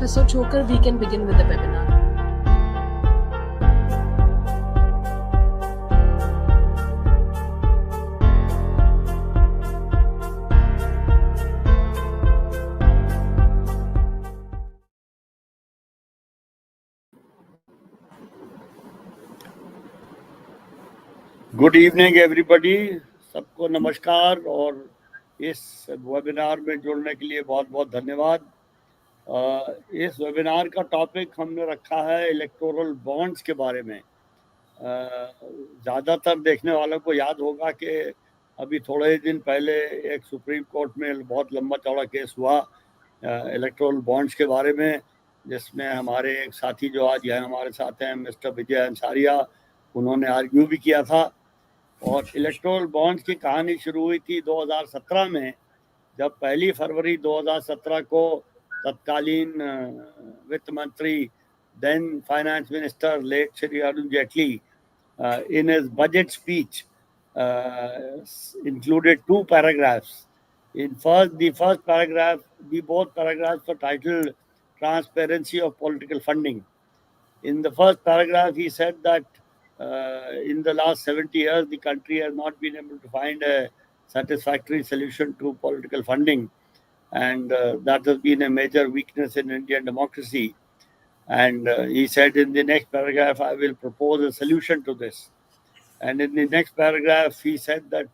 Professor Choker, we can begin with the webinar. Good evening everybody, सबको नमस्कार और इस वेबिनार में जुड़ने के लिए बहुत बहुत धन्यवाद। इस वेबिनार का टॉपिक हमने रखा है इलेक्टोरल बॉन्ड्स के बारे में। ज़्यादातर देखने वालों को याद होगा कि अभी थोड़े ही दिन पहले एक सुप्रीम कोर्ट में बहुत लंबा चौड़ा केस हुआ इलेक्टोरल बॉन्ड्स के बारे में, जिसमें हमारे एक साथी जो आज यहाँ हमारे साथ हैं मिस्टर विजय हंसारिया, उन्होंने आर्ग्यू भी किया था। और इलेक्टोरल बॉन्ड्स की कहानी शुरू हुई थी 2017 में, जब 1 फरवरी 2017 को तत्कालीन वित्त मंत्री then finance minister late Shri Arun Jaitley in his budget speech included 2 paragraphs. The first paragraph, both paragraphs were titled Transparency of Political Funding. In the first paragraph, he said that in the last 70 years, the country has not been able to find a satisfactory solution to political funding. And that has been a major weakness in Indian democracy. And he said in the next paragraph, I will propose a solution to this. And in the next paragraph, he said that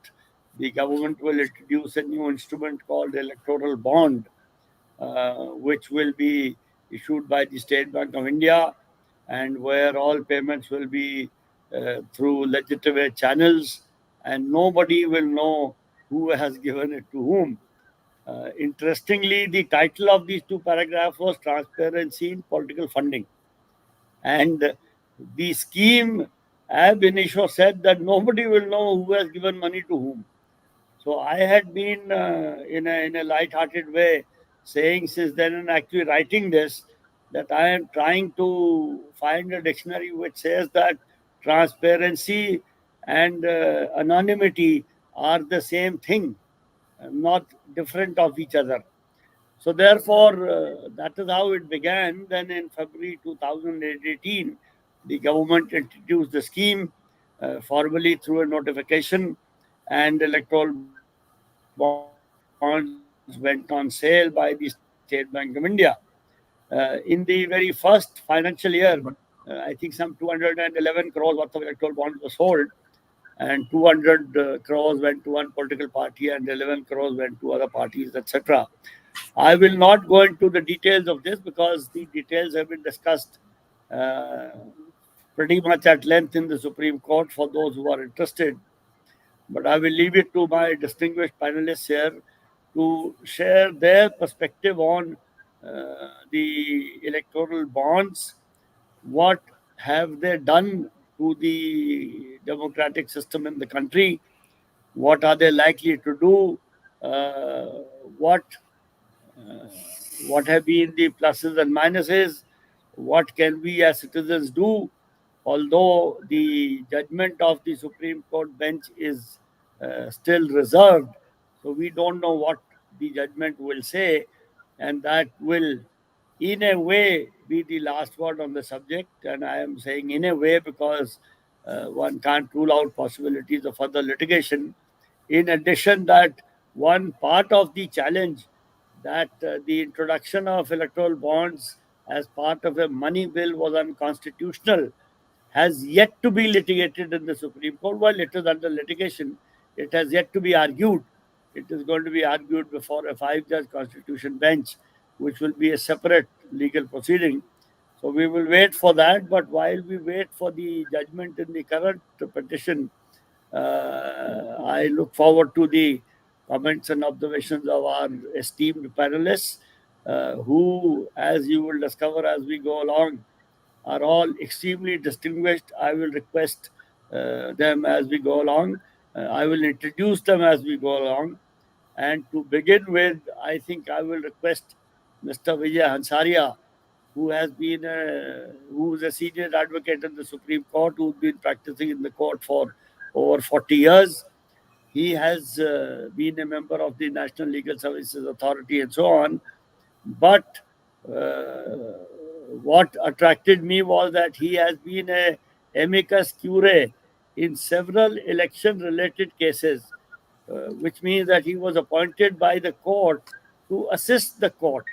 the government will introduce a new instrument called Electoral Bond, which will be issued by the State Bank of India, and where all payments will be through legitimate channels, and nobody will know who has given it to whom. Interestingly, the title of these 2 paragraphs was Transparency in Political Funding. And the scheme, ab initio, said that nobody will know who has given money to whom. So I had been in a light-hearted way saying since then, and actually writing this, that I am trying to find a dictionary which says that transparency and anonymity are the same thing, not different of each other. So therefore, that is how it began. Then in February 2018, the government introduced the scheme formally through a notification, and electoral bonds went on sale by the State Bank of India. In the very first financial year, I think some 211 crores worth of electoral bonds were sold, and 200 crores went to one political party and 11 crores went to other parties, etc. I will not go into the details of this because the details have been discussed pretty much at length in the Supreme Court for those who are interested. But I will leave it to my distinguished panelists here to share their perspective on the electoral bonds. What have they done to the democratic system in the country? What are they likely to do? What have been the pluses and minuses? What can we as citizens do? Although the judgment of the Supreme Court bench is still reserved, so we don't know what the judgment will say, and that will in a way be the last word on the subject. And I am saying in a way because one can't rule out possibilities of further litigation. In addition, that one part of the challenge that the introduction of electoral bonds as part of a money bill was unconstitutional has yet to be litigated in the Supreme Court. While it is under litigation, it has yet to be argued. It is going to be argued before a 5-judge constitution bench, which will be a separate legal proceeding. So we will wait for that. But while we wait for the judgment in the current petition, I look forward to the comments and observations of our esteemed panelists, who, as you will discover as we go along, are all extremely distinguished. I will request them as we go along. I will introduce them as we go along. And to begin with, I think I will request Mr. Vijay Hansaria, who is a senior advocate in the Supreme Court, who's been practicing in the court for over 40 years. He has been a member of the National Legal Services Authority and so on. But what attracted me was that he has been a amicus curiae in several election-related cases, which means that he was appointed by the court to assist the court.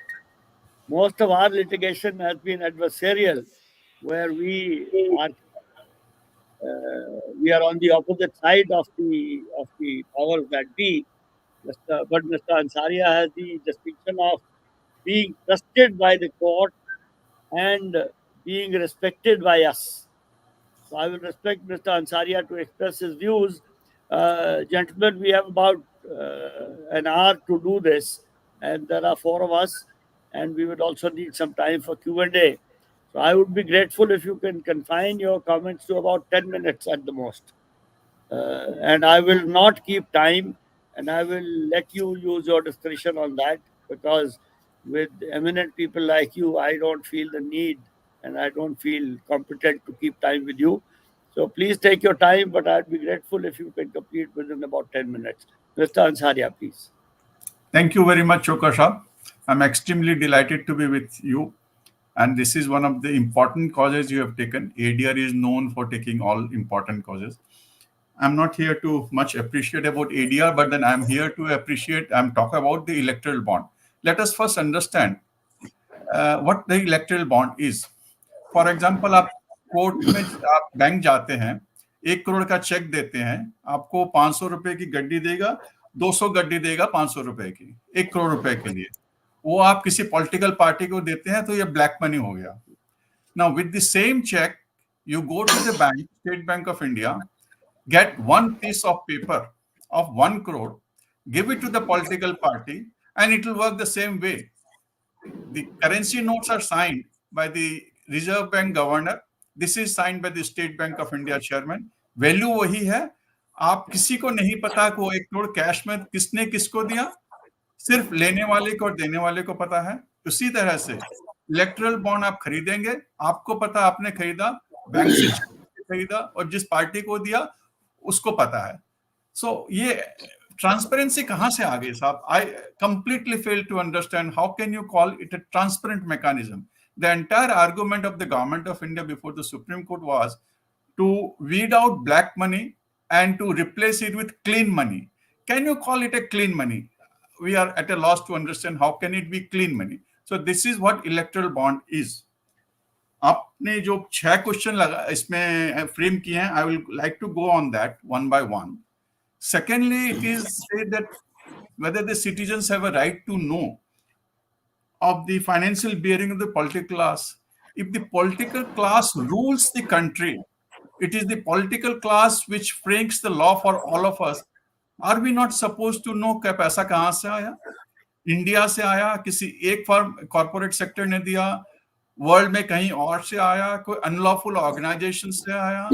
Most of our litigation has been adversarial, where we are on the opposite side of the powers that be. But Mr. Ansaria has the distinction of being trusted by the court and being respected by us. So I will respect Mr. Ansaria to express his views. Gentlemen, we have about an hour to do this, and there are four of us, and we would also need some time for Q&A. So I would be grateful if you can confine your comments to about 10 minutes at the most. And I will not keep time, and I will let you use your discretion on that, because with eminent people like you, I don't feel the need and I don't feel competent to keep time with you. So please take your time, but I'd be grateful if you can complete within about 10 minutes. Mr. Ansaria, please. Thank you very much, Chokasha. I'm extremely delighted to be with you. And this is one of the important causes you have taken. ADR is known for taking all important causes. I'm not here to much appreciate about ADR, but then I'm here to talk about the electoral bond. Let us first understand what the electoral bond is. For example, आप court में आप bank जाते हैं, 1 करोड़ का check देते हैं, आपको 500 रुपए की गड्डी देगा, 200 गड्डी देगा 500 रुपए की, 1 करोड़ रुपए के लिए. वो आप किसी पॉलिटिकल पार्टी को देते हैं तो ये ब्लैक मनी हो गया. Now with the same check, you go to the bank, State Bank of India, get one piece of paper of 1 crore, give it to the political party, and it will work the same way. The currency notes are signed by the Reserve Bank Governor. This is signed by the State Bank of India Chairman. Value वही है. आप किसी को नहीं पता कि वो 1 crore cash में किसने किसको दिया, सिर्फ लेने वाले को और देने वाले को पता है. उसी तरह से इलेक्टरल बॉन्ड आप खरीदेंगे, आपको पता आपने खरीदा, बैंक से खरीदा और जिस पार्टी को दिया उसको पता है. सो ये ट्रांसपेरेंसी कहां से आ गई साहब? I completely fail to understand how can you call it a transparent mechanism. The entire argument of the government of India before the Supreme Court was to weed out black money and to replace it with clean money. Can you call it a clean money? We are at a loss to understand how can it be clean money. So this is what electoral bond is. आपने जो 6 question लगा इसमें frame किए हैं, I will like to go on that one by one. Secondly, it is said that whether the citizens have a right to know of the financial bearing of the political class. If the political class rules the country, it is the political class which frames the law for all of us. Are we not supposed to know कि पैसा कहां से आया? India से आया, किसी एक firm corporate sector ने दिया, वर्ल्ड में कहीं और से आया, कोई अनलॉफुल ऑर्गेनाइजेशन से आया?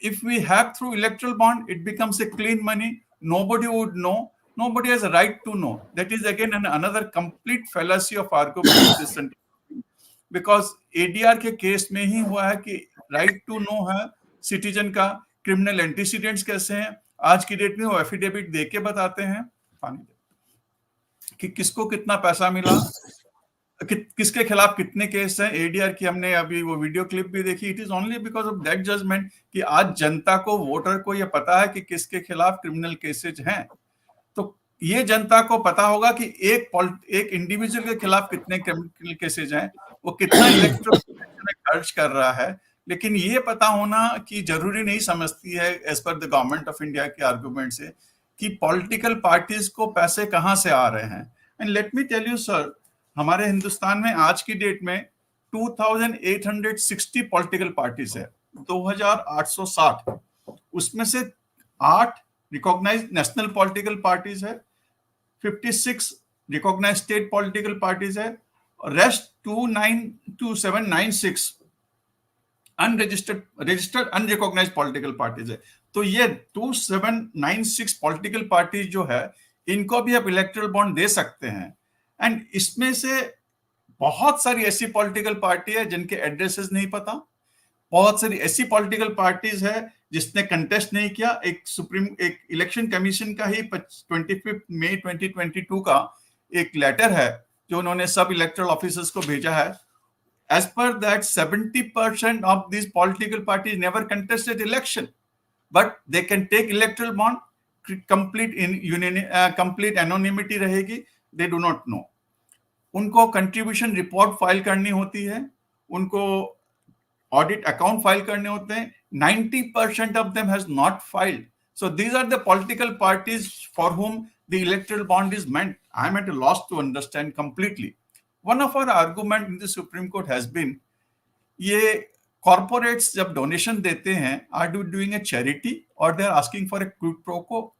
If we have through electoral bond, it becomes a clean money. Nobody would know. Nobody has a right to know. That is again another complete fallacy of argument. Because ADR के case में ही हुआ है कि right to know है citizen का. Criminal antecedents कैसे हैं आज की डेट में, वो एफिडेविट दे के बताते हैं कि किसको कितना पैसा मिला, किसके खिलाफ कितने केस हैं. एडीआर की हमने अभी वो वीडियो क्लिप भी देखी. It is only because of that judgement कि आज जनता को, वोटर को ये पता है कि किसके खिलाफ क्रिमिनल केसेज हैं. तो ये जनता को पता होगा कि एक इंडिविजुअल के खिलाफ कितने क्रिमिनल केसेज हैं, वो कितना इलेक्ट्रल खर्च कर रहा है. लेकिन ये पता होना कि जरूरी नहीं समझती है as per the government of India के आर्गुमेंट से कि पॉलिटिकल पार्टीज को पैसे कहां से आ रहे हैं. And let me tell you sir, हमारे हिंदुस्तान में आज की डेट में 2860 पॉलिटिकल पार्टीज है, 2860. उसमें से 8 रिकॉग्नाइज नेशनल पॉलिटिकल पार्टीज है, 56 रिकॉग्नाइज स्टेट पॉलिटिकल पार्टीज है, rest 796 registered unrecognised political parties है. तो ये 2796 पॉलिटिकल पार्टीज जो है, इनको भी आप इलेक्टरल बॉन्ड दे सकते हैं. एंड इसमें से बहुत सारी ऐसी पॉलिटिकल पार्टी है जिनके एड्रेसेस नहीं पता. बहुत सारी ऐसी पॉलिटिकल पार्टीज है जिसने कंटेस्ट नहीं किया. एक इलेक्शन कमीशन का ही 25 मई 2022 का एक लेटर है जो उन्होंने सब इलेक्टोरल ऑफिसर्स को भेजा है, as per that 70% of these political parties never contested election, but they can take electoral bond, complete anonymity रहेगी, they do not know. उनको कंट्रीब्यूशन रिपोर्ट फाइल करनी होती है, उनको ऑडिट अकाउंट फाइल करने होते हैं. 90% of them has not filed. So these are the political parties for whom the electoral bond is meant. I am at a loss to understand completely. One of our argument in the Supreme Court has been, ये corporates जब donation देते हैं, are they doing a charity or they are asking for a quid pro quo?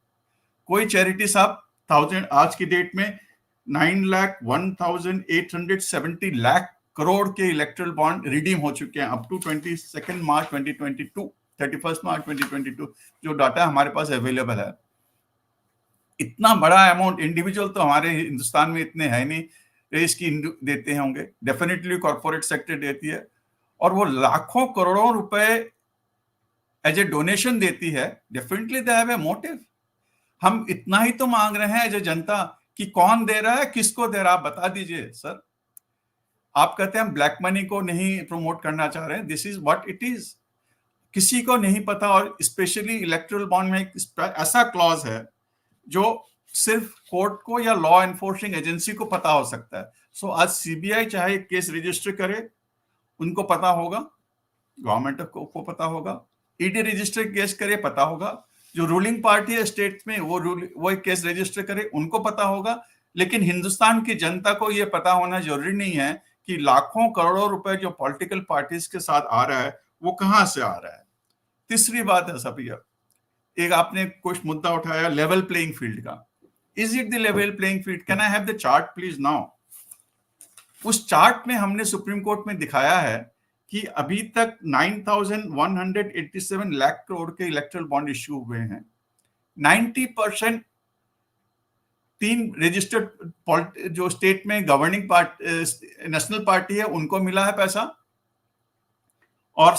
कोई charity साहब 1000 आज की date में 9,01,870 लाख करोड़ के इलेक्ट्रल बॉन्ड रिडीम हो चुके हैं अप टू 22 मार्च 2022, 31 मार्च 2022 जो डाटा हमारे पास अवेलेबल है. इतना बड़ा अमाउंट इंडिविजुअल तो हमारे हिंदुस्तान में इतने है नहीं, रेस की देते होंगे, डेफिनेटली कॉर्पोरेट सेक्टर देती है, और वो लाखों करोड़ों रुपए एज ए डोनेशन देती है. Definitely they have a motive. हम इतना ही तो मांग रहे हैं एज ए जनता कि कौन दे रहा है, किसको दे रहा है, आप बता दीजिए सर. आप कहते हैं हम ब्लैक मनी को नहीं प्रमोट करना चाह रहे हैं. This is what it is. किसी को नहीं पता, और स्पेशली इलेक्टोरल बॉन्ड में एक ऐसा क्लॉज है जो सिर्फ कोर्ट को या लॉ एनफोर्सिंग एजेंसी को पता हो सकता है. सो आज सीबीआई चाहे केस रजिस्टर करे, उनको पता होगा, गवर्नमेंट को पता होगा, ईडी रजिस्टर केस करे, पता होगा, जो रूलिंग पार्टी है स्टेट में वो एक केस रजिस्टर करे, उनको पता होगा. लेकिन हिंदुस्तान की जनता को यह पता होना जरूरी नहीं है कि लाखों करोड़ों रुपए जो पॉलिटिकल पार्टीज के साथ आ रहा है वो कहां से आ रहा है. तीसरी बात है सब, एक आपने कुछ मुद्दा उठाया लेवल प्लेइंग फील्ड का. Is it the level playing field? Can I have the chart please now? उस चार्ट में हमने सुप्रीम कोर्ट में दिखाया है कि अभी तक 9,187 लाख करोड़ के इलेक्ट्रल बॉन्ड इश्यू हुए हैं. 90% 3 रजिस्टर्ड जो स्टेट में गवर्निंग नेशनल पार्टी है उनको मिला है पैसा, और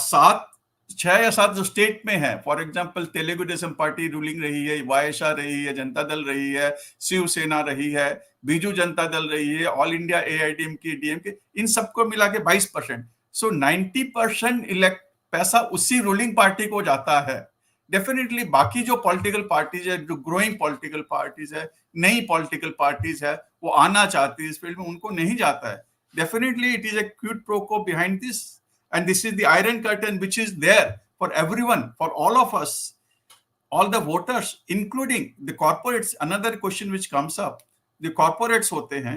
6 या 7 जो स्टेट में है, for example Telugu Desam party ruling रही है, वायएसआ रही है, जनता दल रही है, शिवसेना रही है, बीजू जनता दल रही है, ऑल इंडिया एआईडीएमके, डीएमके, इन सबको मिला के 22%. सो 90% पैसा उसी रूलिंग पार्टी को जाता है. डेफिनेटली बाकी जो पॉलिटिकल पार्टीज है, जो ग्रोइंग पॉलिटिकल पार्टीज है, नई पॉलिटिकल पार्टीज है, वो आना चाहती है इस फील्ड में, उनको नहीं जाता है. Definitely it is a quid pro quo behind this, and this is the iron curtain which is there for everyone, for all of us, all the voters, including the corporates. Another question which comes up, the corporates होते हैं,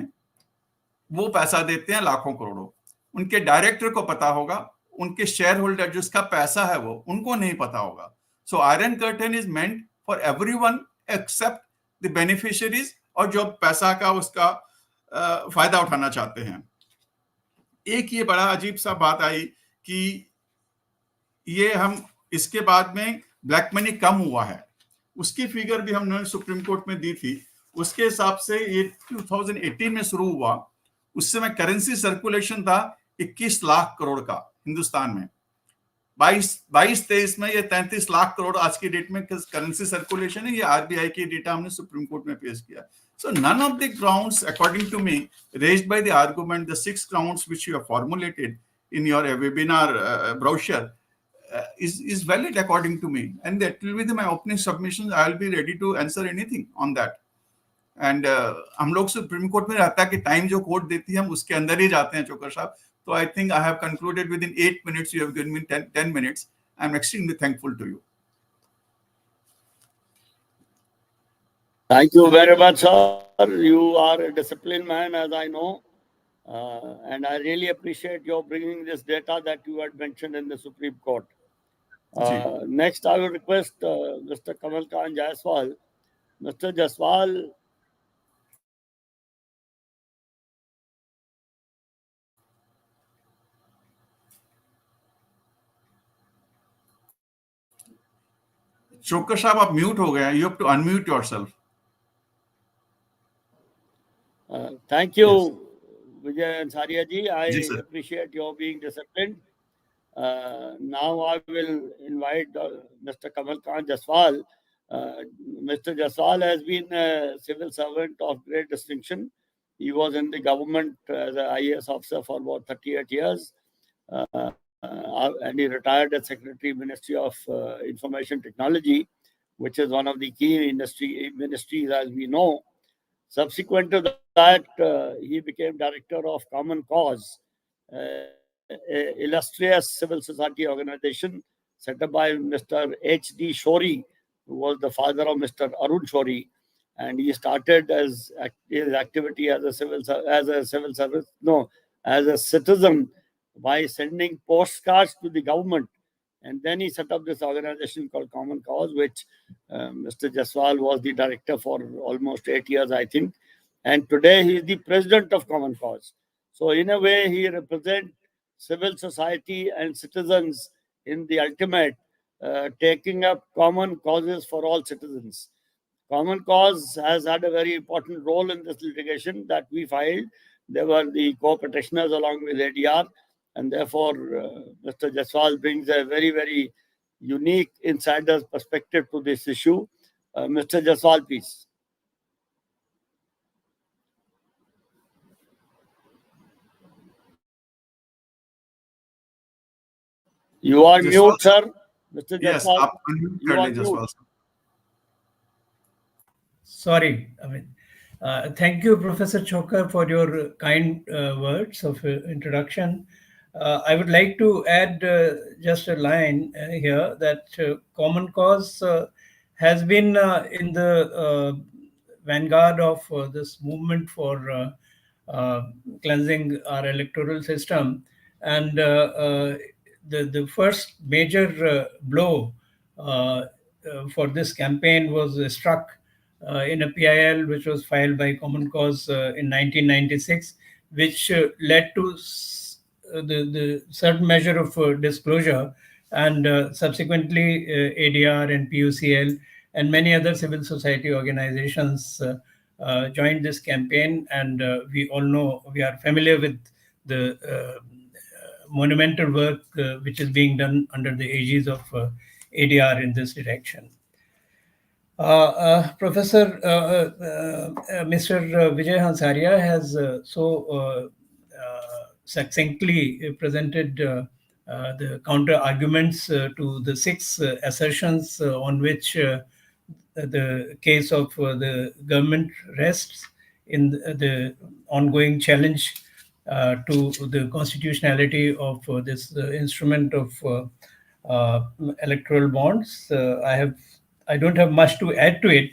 वो पैसा देते हैं लाखों करोड़ों, उनके director को पता होगा, उनके शेयर होल्डर जिसका पैसा है वो, उनको नहीं पता होगा. So iron curtain is meant for everyone except the beneficiaries, और जो पैसा का उसका फायदा उठाना चाहते हैं. एक ये बड़ा अजीब सा बात आई कि ये हम इसके बाद में ब्लैक मनी कम हुआ है, उसकी फिगर भी हमने सुप्रीम कोर्ट में दी थी. उसके हिसाब से ये 2018 में शुरू हुआ, उस समय करेंसी सर्कुलेशन था 21 लाख करोड़ का हिंदुस्तान में. 22-23 में ये 33 लाख करोड़ आज की डेट में करेंसी सर्कुलेशन है. ये आरबीआई की डेटा हमने सुप्रीम कोर्ट में पेश किया. So none of the grounds, according to me, raised by the argument, the 6 grounds which you have formulated in your webinar brochure is valid according to me. And that will be my opening submissions. I will be ready to answer anything on that. And हम लोग supreme court में रहता है कि time जो court देती है हम उसके अंदर ही जाते हैं चोकर साहब. So I think I have concluded within 8 minutes. You have given me 10 minutes. I am extremely thankful to you. Thank you very much, sir. You are a disciplined man, as I know. And I really appreciate your bringing this data that you had mentioned in the Supreme Court. Next, I will request Mr. Kamal Khan Jaiswal. Mr. Jaiswal, चोकर साहब आप mute हो गए. You have to unmute yourself. thank you, Vijay Ansaria ji. I appreciate your being disciplined. Now I will invite Mr. Kamal Khan Jaiswal. Mr. Jaiswal has been a civil servant of great distinction. He was in the government as an IAS officer for about 38 years. And he retired as Secretary Ministry of Information Technology, which is one of the key ministries as we know. Subsequent to that, he became director of Common Cause, illustrious civil society organization set up by Mr. H.D. Shori, who was the father of Mr. Arun Shori, and he started his activity as a civil service, no, as a citizen by sending postcards to the government. And then he set up this organization called Common Cause, which Mr. Jaswal was the director for almost 8 years, I think. And today he is the president of Common Cause. So in a way, he represents civil society and citizens in the ultimate, taking up common causes for all citizens. Common Cause has had a very important role in this litigation that we filed. They were the co-petitioners along with ADR, and therefore Mr. Jaswal brings a very, very unique insider's perspective to this issue. Mr. Jaswal, please. You are mute, sir. Mr. Yes, Jaswal, unmute you are Jaswal, mute. sir. Sorry, thank you, Professor Chokar, for your kind words of introduction. I would like to add just a line here that Common Cause has been in the vanguard of this movement for cleansing our electoral system. And the first major blow for this campaign was struck in a PIL which was filed by Common Cause in 1996, which led to the certain measure of disclosure, and subsequently ADR and PUCL and many other civil society organizations joined this campaign, and we all know, we are familiar with the monumental work which is being done under the aegis of ADR in this direction. Professor Mr. Vijay Hansaria has so succinctly presented the counter arguments to the six assertions on which the case of the government rests in the ongoing challenge to the constitutionality of this instrument of electoral bonds. I don't have much to add to it.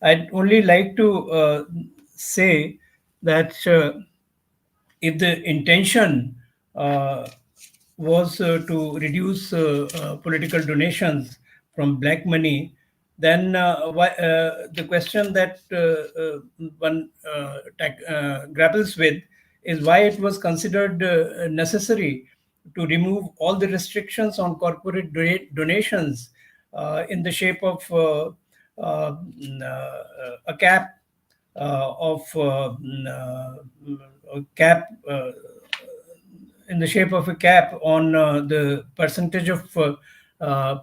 I'd only like to say that if the intention was to reduce political donations from black money, then the question that one grapples with is why it was considered necessary to remove all the restrictions on corporate donations in the shape of a cap in the shape of a cap on the percentage of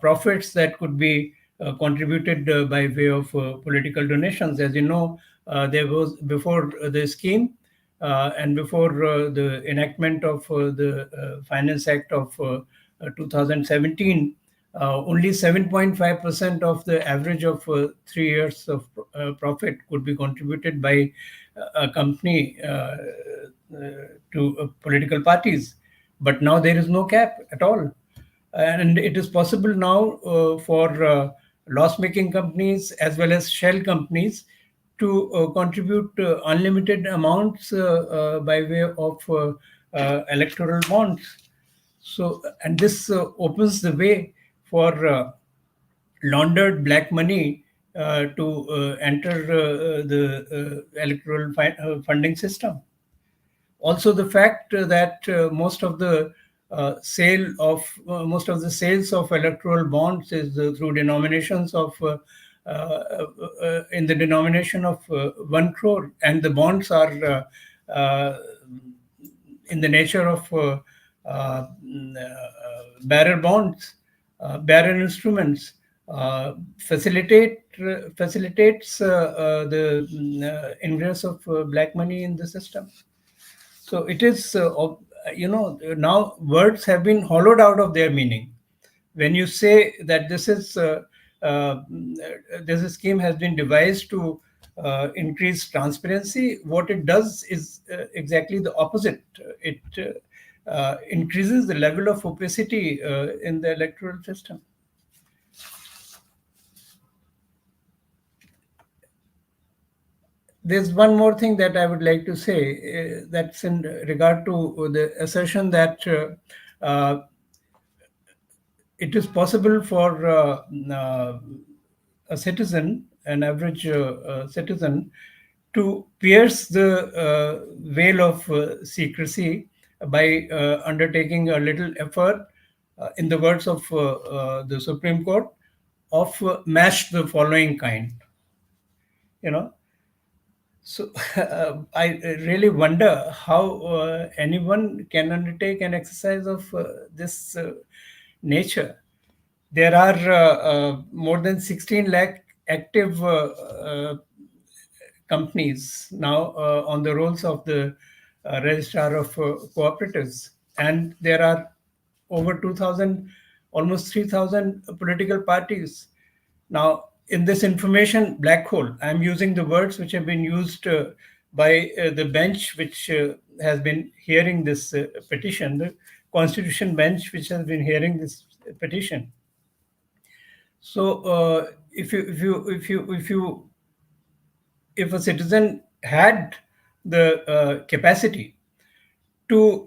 profits that could be contributed by way of political donations. As you know, there was, before the scheme and before the enactment of the Finance Act of 2017, only 7.5% of the average of 3 years of profit could be contributed by a company to political parties. But now there is no cap at all. And it is possible now for loss-making companies as well as shell companies to contribute unlimited amounts by way of electoral bonds. So, and this opens the way for laundered black money to enter the electoral funding system. Also, the fact that most of the sales of electoral bonds is through denominations of in the denomination of 1 crore, and the bonds are in the nature of bearer bonds, bearer instruments, facilitates the ingress of black money in the system. So it is, now words have been hollowed out of their meaning. When you say that this scheme has been devised to increase transparency, what it does is exactly the opposite. It increases the level of opacity in the electoral system. There's one more thing that I would like to say, that's in regard to the assertion that it is possible for a citizen, an average citizen, to pierce the veil of secrecy by undertaking a little effort, in the words of the Supreme Court, of match the following kind. So I really wonder how anyone can undertake an exercise of this nature. There are more than 16 lakh active companies now on the rolls of the registrar of cooperatives, and there are over 2,000, almost 3,000 political parties. Now, in this information black hole, I'm using the words which have been used by the bench which has been hearing this petition, the Constitution bench which has been hearing this petition. So, if a citizen had the capacity to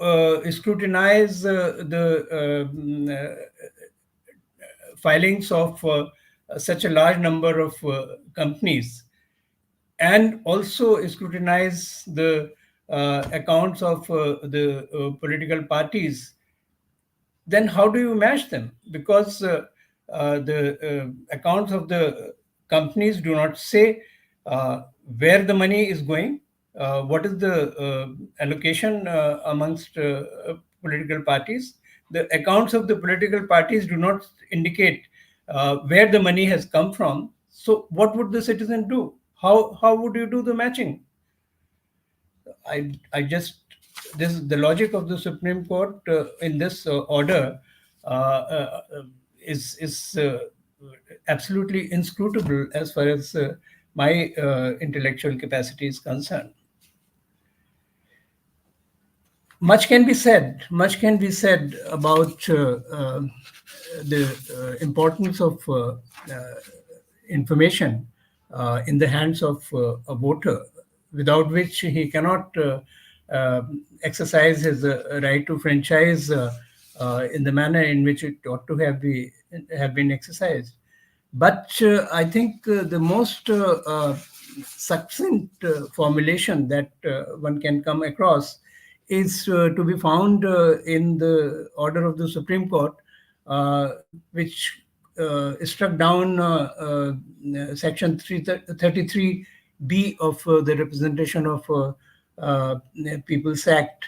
scrutinize the filings of such a large number of companies, and also scrutinize the accounts of the political parties, then how do you match them? Because the accounts of the companies do not say where the money is going, what is the allocation amongst political parties. The accounts of the political parties do not indicate where the money has come from. So what would the citizen do? How would you do the matching? This is the logic of the Supreme Court in this order is absolutely inscrutable as far as my intellectual capacity is concerned. Much can be said about the importance of information in the hands of a voter, without which he cannot exercise his right to franchise in the manner in which it ought to have been exercised. But I think the most succinct formulation that one can come across is to be found in the order of the Supreme Court, which struck down Section 33B of the Representation of People's Act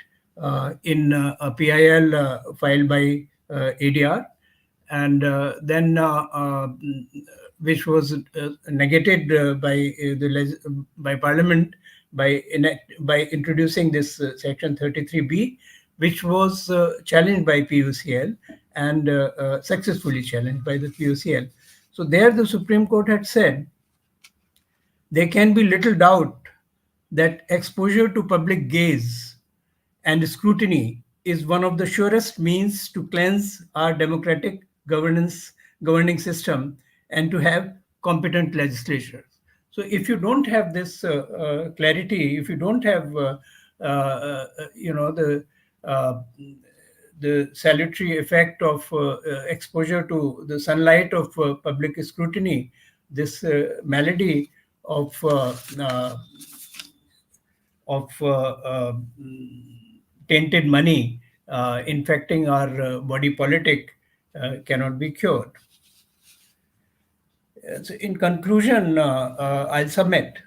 in a PIL filed by ADR, and then which was negated by Parliament by introducing this Section 33B, which was challenged by PUCL and successfully challenged by the PUCL. So there the Supreme Court had said, there can be little doubt that exposure to public gaze and scrutiny is one of the surest means to cleanse our democratic governing system and to have competent legislatures. So if you don't have this clarity, if you don't have the salutary effect of exposure to the sunlight of public scrutiny, this malady of tainted money infecting our body politic cannot be cured. So in conclusion, I'll submit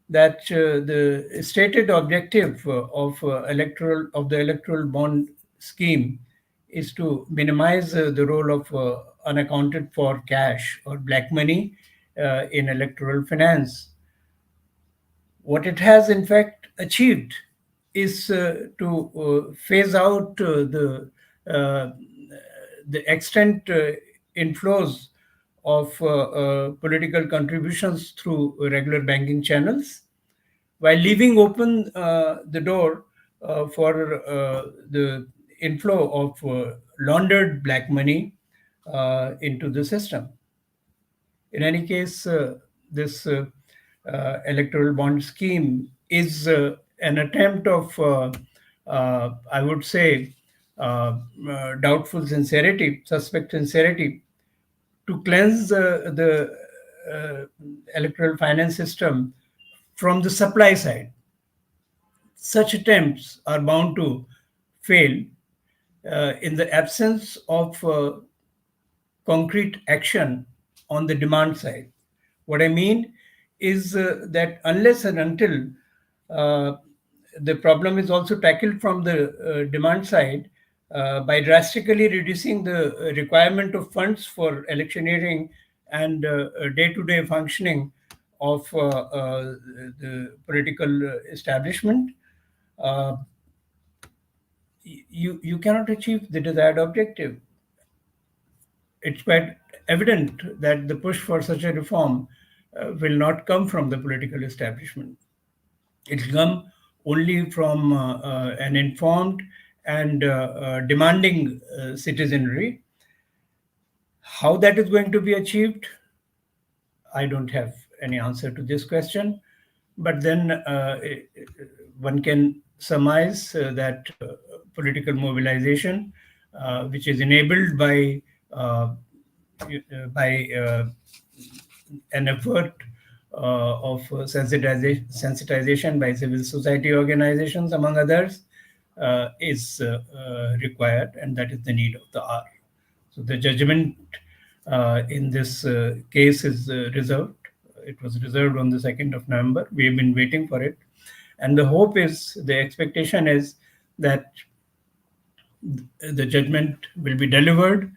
that the stated objective of the electoral bond scheme is to minimize the role of unaccounted for cash or black money in electoral finance. What it has in fact achieved is to phase out uh, the extent inflows of political contributions through regular banking channels, while leaving open the door for the inflow of laundered black money into the system. In any case, this electoral bond scheme is an attempt of, I would say, doubtful sincerity, suspect sincerity, to cleanse the electoral finance system from the supply side. Such attempts are bound to fail in the absence of concrete action on the demand side. What I mean is that unless and until uh, the problem is also tackled from the demand side by drastically reducing the requirement of funds for electioneering and day-to-day functioning of the political establishment, uh, you cannot achieve the desired objective. It's quite evident that the push for such a reform will not come from the political establishment. It will come only from an informed and demanding citizenry. How that is going to be achieved, I don't have any answer to this question. But then one can surmise that political mobilization, which is enabled uh, by an effort of sensitization by civil society organizations, among others, is required, and that is the need of the hour. So the judgment in this case is reserved. It was reserved on the 2nd of November. We have been waiting for it. And the hope is, the expectation is that the judgment will be delivered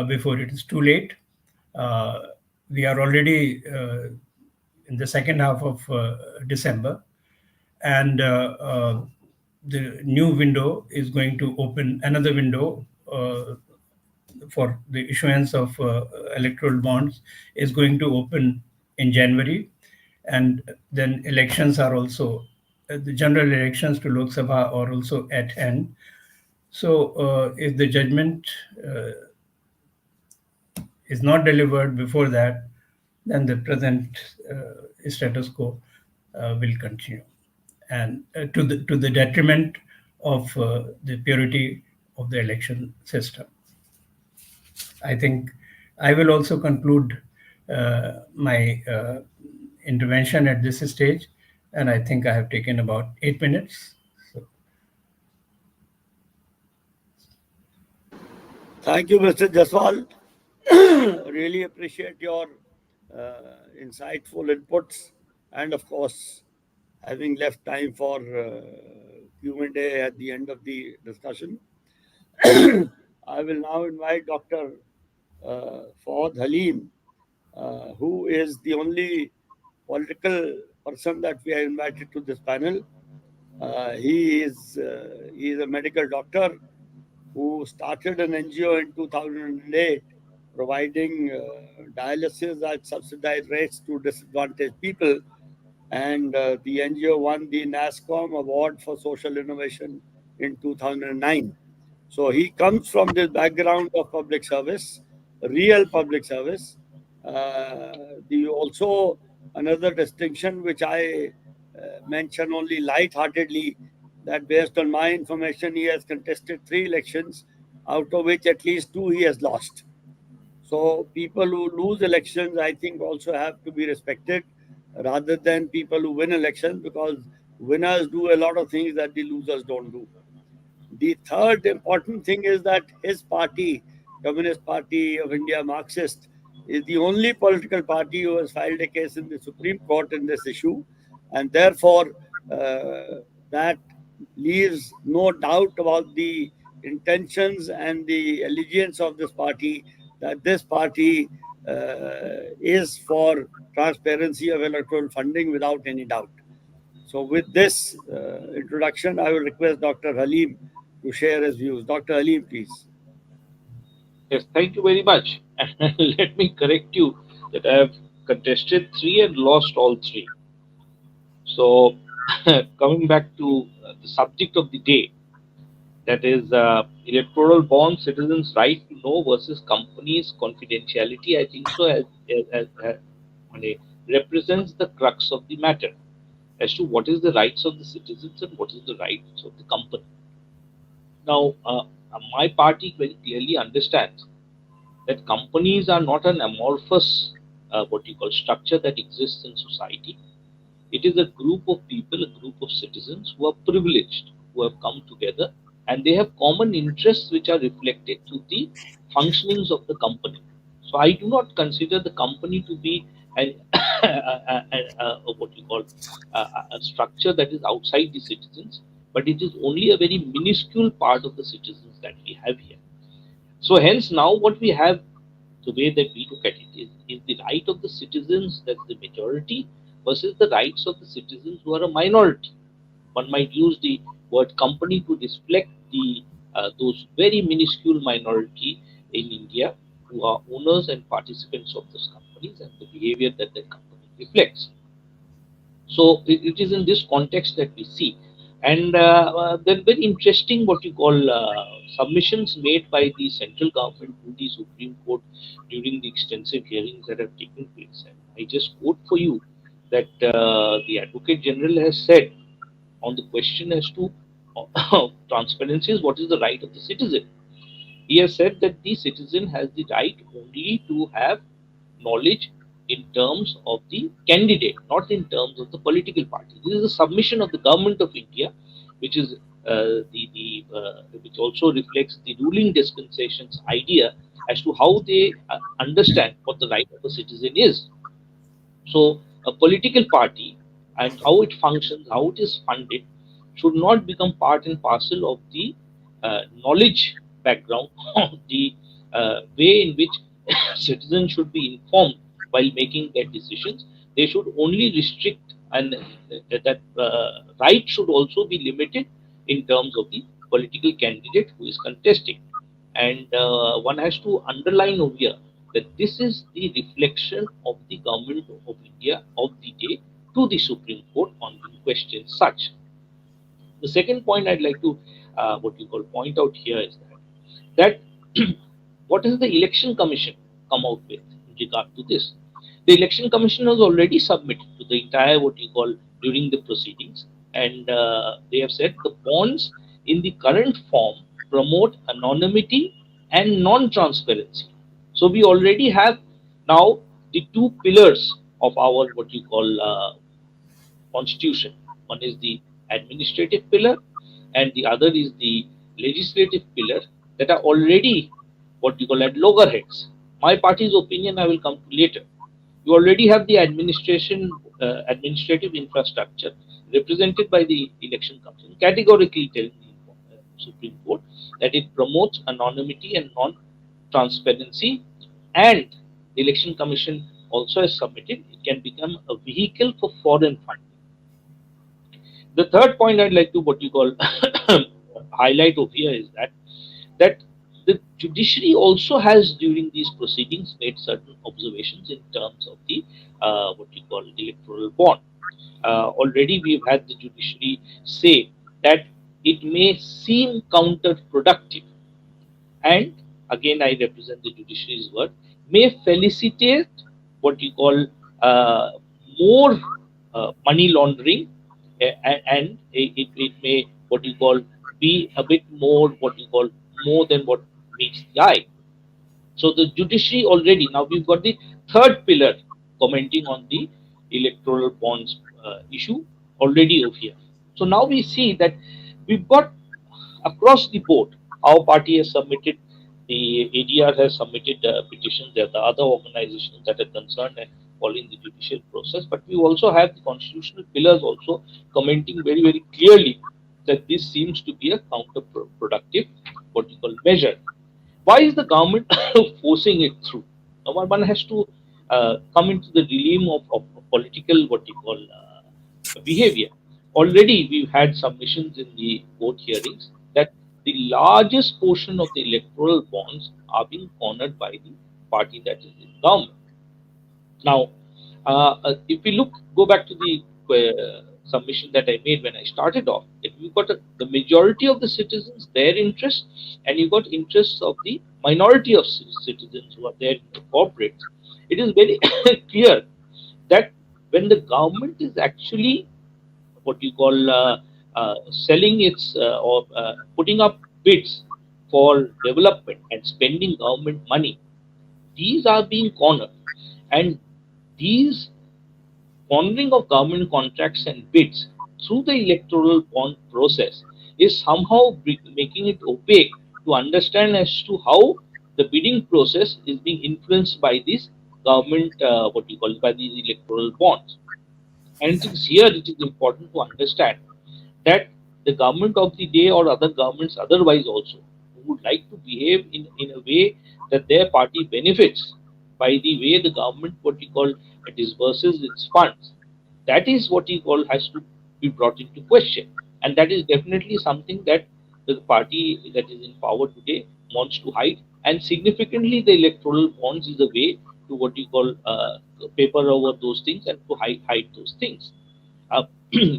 before it is too late. We are already in the second half of December, and the new window is going to open, another window for the issuance of electoral bonds is going to open in January. And then elections are also, the general elections to Lok Sabha are also at hand. So if the judgment is not delivered before that, then the present status quo will continue, and to the detriment of the purity of the election system. I think I will also conclude my intervention at this stage, and I think I have taken about 8 minutes. So. Thank you, Mr. Jaswal. Really appreciate your insightful inputs, and of course, having left time for Q&A at the end of the discussion. I will now invite Dr. Fawad Halim, who is the only political person that we are invited to this panel. He is a medical doctor who started an NGO in 2008 providing dialysis at subsidized rates to disadvantaged people. And the NGO won the NASCOM Award for Social Innovation in 2009. So he comes from this background of public service, real public service. The also another distinction which I mention only light-heartedly, that based on my information, he has contested 3 elections, out of which at least 2 he has lost. So people who lose elections, I think, also have to be respected rather than people who win elections, because winners do a lot of things that the losers don't do. The third important thing is that his party, Communist Party of India, Marxist, is the only political party who has filed a case in the Supreme Court in this issue, and therefore that leaves no doubt about the intentions and the allegiance of this party, that this party is for transparency of electoral funding without any doubt. So, with this introduction, I will request Dr. Halim to share his views. Dr. Halim, please. Yes, thank you very much. And let me correct you that I have contested three and lost all three. So, coming back to the subject of the day, that is electoral bonds, citizens' right to know versus companies' confidentiality, I think so, as represents the crux of the matter as to what is the rights of the citizens and what is the rights of the company. Now, my party very clearly understands that companies are not an amorphous, what you call, structure that exists in society. It is a group of people, a group of citizens who are privileged, who have come together, and they have common interests which are reflected to the functionings of the company. So I do not consider the company to be what you call a structure that is outside the citizens, but it is only a very minuscule part of the citizens that we have here. So hence now what we have, the way that we look at it is the right of the citizens, that's the majority, versus the rights of the citizens who are a minority. One might use the word company to reflect the those very minuscule minority in India who are owners and participants of those companies and the behavior that that company reflects. So it is in this context that we see, and there are very interesting what you call submissions made by the central government to the Supreme Court during the extensive hearings that have taken place. And I just quote for you that the Advocate General has said on the question as to transparency is what is the right of the citizen. He has said that the citizen has the right only to have knowledge in terms of the candidate, not in terms of the political party. This is a submission of the government of India, which is which also reflects the ruling dispensation's idea as to how they understand what the right of a citizen is. So, a political party and how it functions, how it is funded, should not become part and parcel of the knowledge background of the way in which citizens should be informed while making their decisions. They should only restrict, and that right should also be limited in terms of the political candidate who is contesting. And one has to underline over here that this is the reflection of the government of India of the day to the Supreme Court on the question such. The second point I'd like to what you call point out here is that what has the election commission come out with in regard to this? The election commission has already submitted to the entire what you call during the proceedings, and they have said the bonds in the current form promote anonymity and non-transparency. So we already have now the two pillars of our what you call constitution. One is the administrative pillar, and the other is the legislative pillar that are already what you call at loggerheads. My party's opinion I will come to later. You already have the administrative infrastructure represented by the election commission categorically telling the Supreme Court that it promotes anonymity and non-transparency, and the election commission also has submitted it can become a vehicle for foreign funding. The third point I'd like to what you call highlight over here is that the judiciary also has during these proceedings made certain observations in terms of the what you call electoral bond. Already we've had the judiciary say that it may seem counterproductive, and again I represent the judiciary's word, may felicitate what you call uh, more money laundering, and it may what you call be a bit more what you call more than what meets the eye. So the judiciary already, now we've got the third pillar commenting on the electoral bonds issue already over here. So now we see that we've got across the board. Our party has submitted, the ADR has submitted petitions. There are the other organizations that are concerned and following the judicial process. But we also have the constitutional pillars also commenting very, very clearly that this seems to be a counterproductive, what you call, measure. Why is the government forcing it through? Now, one has to come into the realm of political, what you call, behavior. Already we've had submissions in the court hearings that the largest portion of the electoral bonds are being cornered by the party that is in government. Now, if we go back to the submission that I made when I started off, if you got the majority of the citizens, their interests, and you got interests of the minority of citizens who are there in the corporates, it is very clear that when the government is actually what you call selling its or putting up bids for development and spending government money, these are being cornered, and these cornering of government contracts and bids through the electoral bond process is somehow making it opaque to understand as to how the bidding process is being influenced by these government, what you call, by these electoral bonds. And it is here it is important to understand that the government of the day or other governments otherwise also who would like to behave in a way that their party benefits by the way the government what you call disburses its funds, that is what you call has to be brought into question, and that is definitely something that the party that is in power today wants to hide. And significantly the electoral bonds is a way to what you call paper over those things and to hide those things. uh,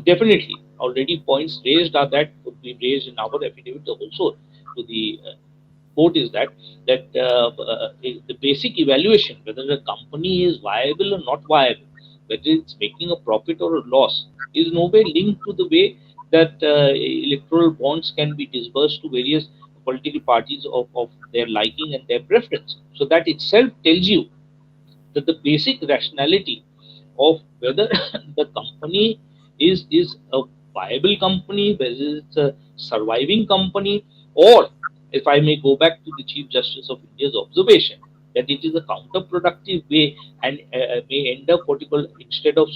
Definitely, already points raised are that would be raised in our affidavit also to the court is that the basic evaluation whether a company is viable or not viable, whether it's making a profit or a loss, is nowhere linked to the way that electoral bonds can be disbursed to various political parties of their liking and their preference. So that itself tells you that the basic rationality of whether the company is a viable company, whether it's a surviving company, or if I may go back to the Chief Justice of India's observation that it is a counterproductive way and may end up what you call instead of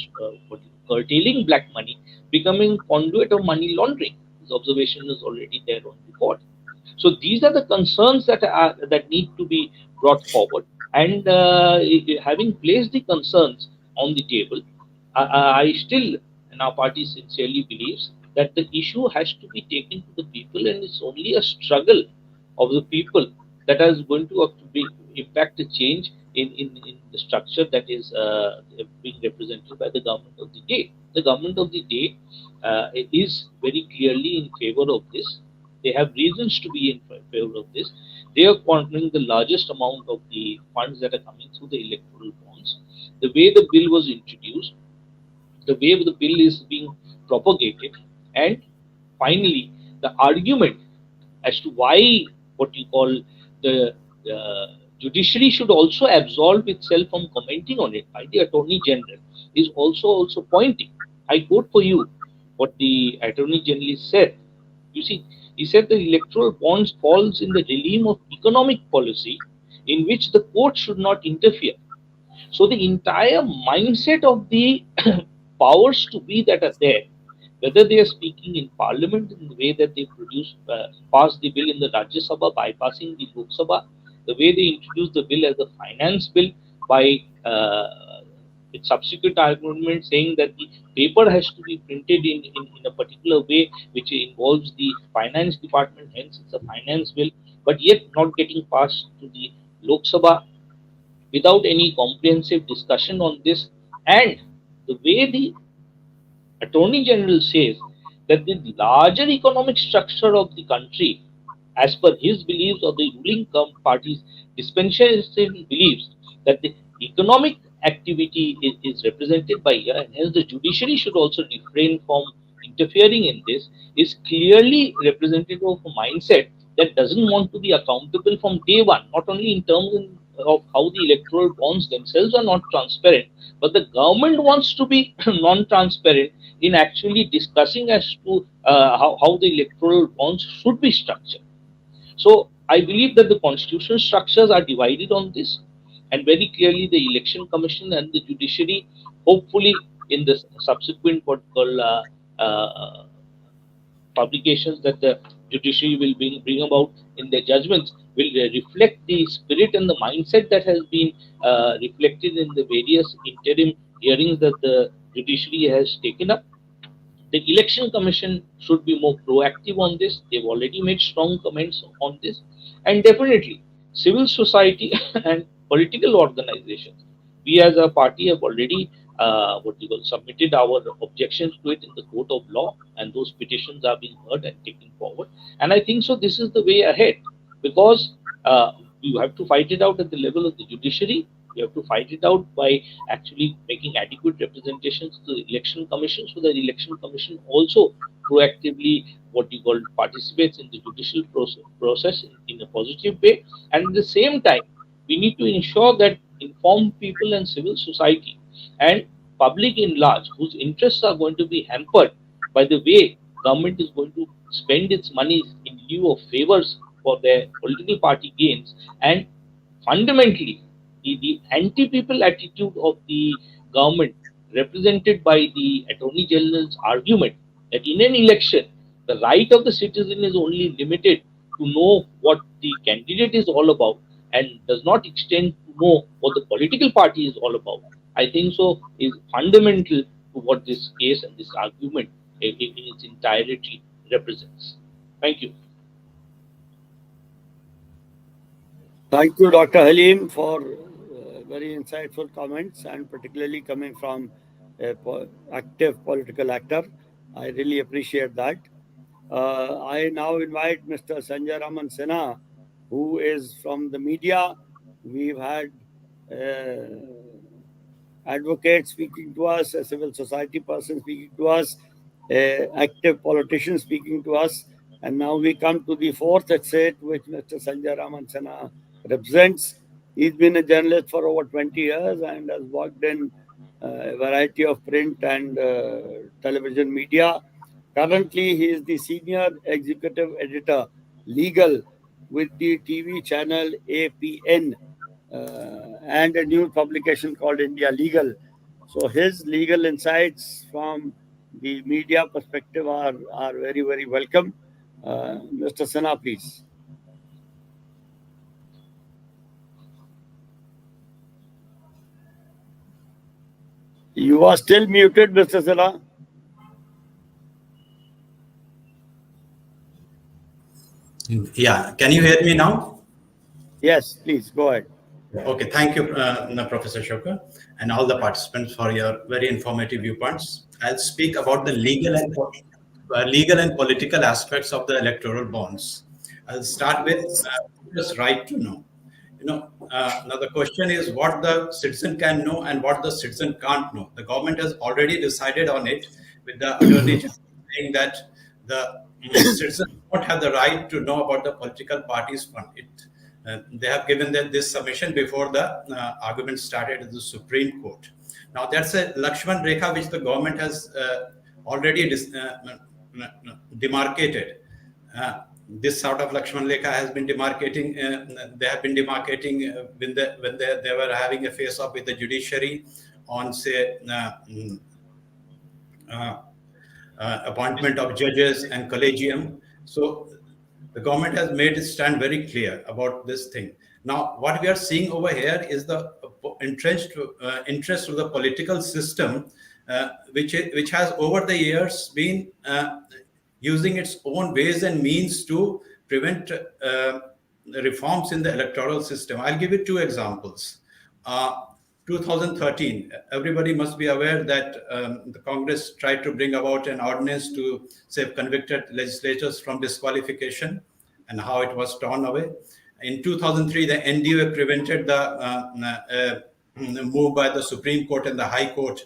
curtailing black money, becoming conduit of money laundering. This observation is already there on record. So these are the concerns that need to be brought forward. And having placed the concerns on the table, I still, and our party sincerely believes that the issue has to be taken to the people, and it's only a struggle of the people that is going to impact a change in the structure that is being represented by the government of the day. The government of the day is very clearly in favor of this. They have reasons to be in favor of this. They are cornering the largest amount of the funds that are coming through the electoral bonds. The way the bill was introduced, the way the bill is being propagated, and finally, the argument as to why what you call the judiciary should also absolve itself from commenting on it by the Attorney General is also pointing. I quote for you what the Attorney General said. You see, he said the electoral bonds falls in the realm of economic policy in which the court should not interfere. So the entire mindset of the powers to be that are there, whether they are speaking in parliament in the way that they pass the bill in the Rajya Sabha, bypassing the Lok Sabha, the way they introduce the bill as a finance bill by with subsequent argument saying that the paper has to be printed in a particular way which involves the finance department, hence it's a finance bill, but yet not getting passed to the Lok Sabha without any comprehensive discussion on this. And the way the Attorney General says that the larger economic structure of the country, as per his beliefs or the ruling party's dispensation beliefs, that the economic activity is represented by here, and hence the judiciary should also refrain from interfering in this, is clearly representative of a mindset that doesn't want to be accountable from day one, not only in terms of how the electoral bonds themselves are not transparent, but the government wants to be non-transparent in actually discussing as to how the electoral bonds should be structured. So I believe that the constitutional structures are divided on this, and very clearly the election commission and the judiciary, hopefully in the subsequent what call publications that the judiciary will bring about in their judgments will reflect the spirit and the mindset that has been reflected in the various interim hearings that the judiciary has taken up. The election commission should be more proactive on this. They've already made strong comments on this, and definitely civil society and political organizations. We as a party have already submitted our objections to it in the court of law, and those petitions are being heard and taken forward. And I think so. This is the way ahead, because you have to fight it out at the level of the judiciary. You have to fight it out by actually making adequate representations to the election commission, so that the election commission also proactively participates in the judicial process in a positive way. And at the same time, we need to ensure that informed people and civil society and public in large, whose interests are going to be hampered by the way government is going to spend its money in lieu of favors for their political party gains, and fundamentally the anti-people attitude of the government, represented by the Attorney General's argument that in an election, the right of the citizen is only limited to know what the candidate is all about and does not extend to know what the political party is all about. I think so is fundamental to what this case and this argument in its entirety represents. Thank you. Thank you, Dr. Halim, for very insightful comments, and particularly coming from an active political actor. I really appreciate that. I now invite Mr. Sanjay Raman Sinha, who is from the media. We've had advocates speaking to us, a civil society person speaking to us, active politicians speaking to us, and now we come to the fourth estate, which Mr. Sanjay Raman Sinha represents. He's been a journalist for over 20 years and has worked in a variety of print and television media. Currently, he is the senior executive editor, legal, with the TV channel APN and a new publication called India Legal. So his legal insights from the media perspective are very, very welcome. Mr. Sinha, please. You are still muted, Mr. Sinha. Yeah, can you hear me now? Yes, please go ahead. Okay, thank you, Professor Shoka, and all the participants for your very informative viewpoints. I'll speak about the legal and political aspects of the electoral bonds. I'll start with just right to know. Now the question is what the citizen can know and what the citizen can't know. The government has already decided on it, with the Attorney General saying that the citizens don't have the right to know about the political parties fund. They have given this submission before the argument started at the Supreme Court. Now that's a Lakshman Rekha which the government has already demarcated. This sort of Lakshman Rekha has been demarcating. They have been demarcating when they were having a face-off with the judiciary on, say, appointment of judges and collegium. So the government has made its stand very clear about this thing. Now, what we are seeing over here is the interest of the political system, which has over the years been using its own ways and means to prevent reforms in the electoral system. I'll give you two examples. 2013, everybody must be aware that the Congress tried to bring about an ordinance to save convicted legislators from disqualification, and how it was torn away. In 2003, the NDA prevented the move by the Supreme Court and the High Court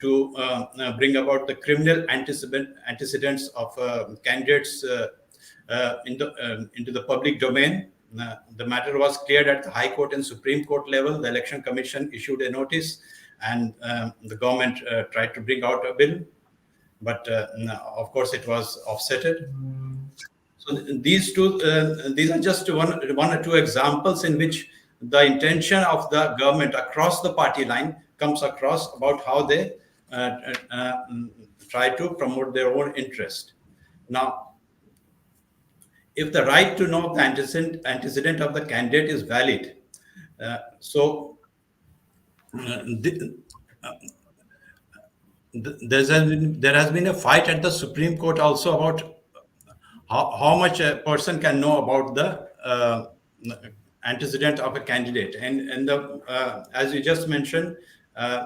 to bring about the criminal antecedents of candidates into the public domain. The matter was cleared at the High Court and Supreme Court level. The Election Commission issued a notice, and the government tried to bring out a bill, but of course it was offsetted. So these are just one or two examples in which the intention of the government across the party line comes across about how they try to promote their own interest. Now, if the right to know the antecedent of the candidate is valid. There has been a fight at the Supreme Court also about how much a person can know about the antecedent of a candidate. And as you just mentioned,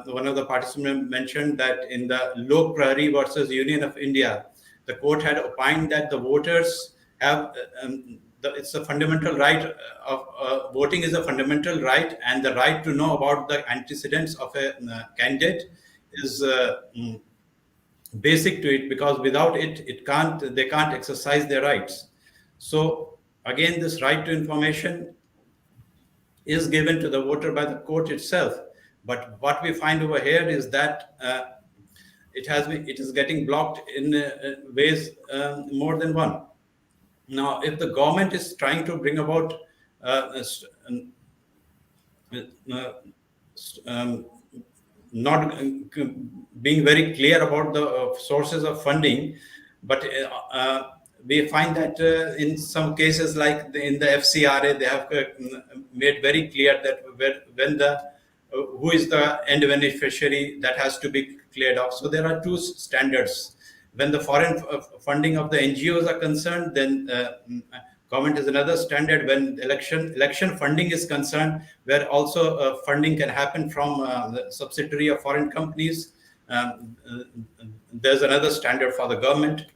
one of the participants mentioned that in the Lok Prahari versus Union of India, the court had opined that the voters have it's a fundamental right of voting is a fundamental right, and the right to know about the antecedents of a candidate is basic to it, because without it, they can't exercise their rights. So again, this right to information is given to the voter by the court itself. But what we find over here is that it is getting blocked in ways more than one. Now, if the government is trying to bring about not being very clear about the sources of funding, but we find that in some cases, like in the FCRA, they have made very clear that when the who is the end beneficiary, that has to be cleared off. So there are two standards. When the foreign funding of the NGOs are concerned, then government is another standard. When election funding is concerned, where also funding can happen from the subsidiary of foreign companies, there's another standard for the government.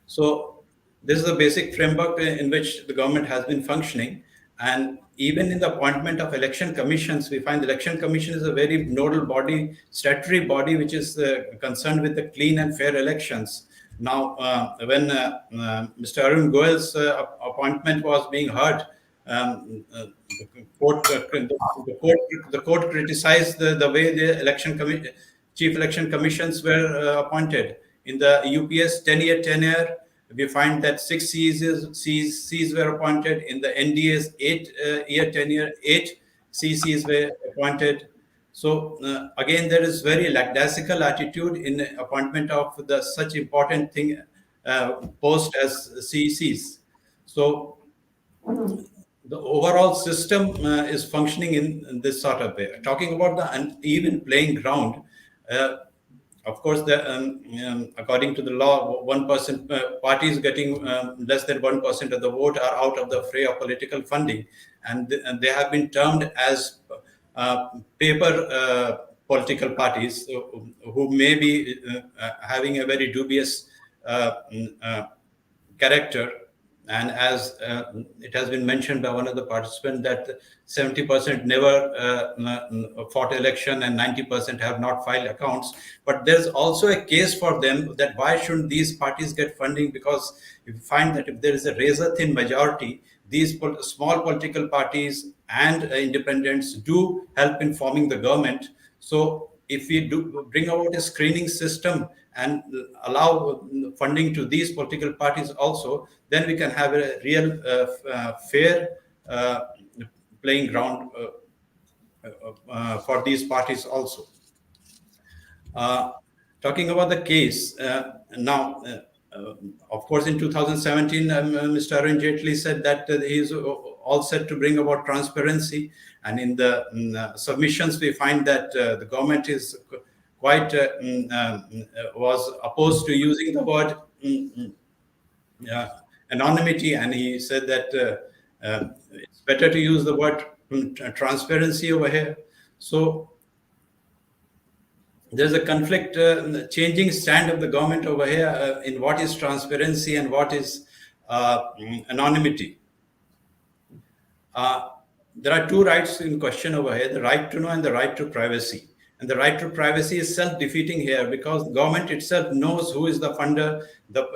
So this is the basic framework in which the government has been functioning. And even in the appointment of election commissions, we find the election commission is a very nodal body, statutory body, which is concerned with the clean and fair elections. Now, when Mr. Arun Goel's appointment was being heard, the court criticized the way the chief election commissions were appointed. In the UPS 10-year tenure, we find that 6 Cs were appointed. In the NDA's 8-year tenure, 8 CCs were appointed. So again, there is very lackadaisical attitude in appointment of such important thing post as CCs. So the overall system is functioning in this sort of way. Talking about the uneven playing ground, of course, according to the law, 1% parties getting less than 1% of the vote are out of the fray of political funding, and they have been termed as paper political parties who may be having a very dubious character. And as it has been mentioned by one of the participants, that 70% never fought election and 90% have not filed accounts. But there's also a case for them that why shouldn't these parties get funding? Because you find that if there is a razor-thin majority, these small political parties and independents do help in forming the government. So if we do bring about a screening system and allow funding to these political parties also, then we can have a real fair playing ground for these parties also. Talking about the case, now, of course, in 2017, Mr. Arun Jaitley said that he is all set to bring about transparency. And in the submissions, we find that the government is quite was opposed to using the word anonymity, and he said that it's better to use the word transparency over here. So there's a conflict, changing stand of the government over here in what is transparency and what is anonymity. There are two rights in question over here: the right to know and the right to privacy. And the right to privacy is self-defeating here, because the government itself knows who is the funder.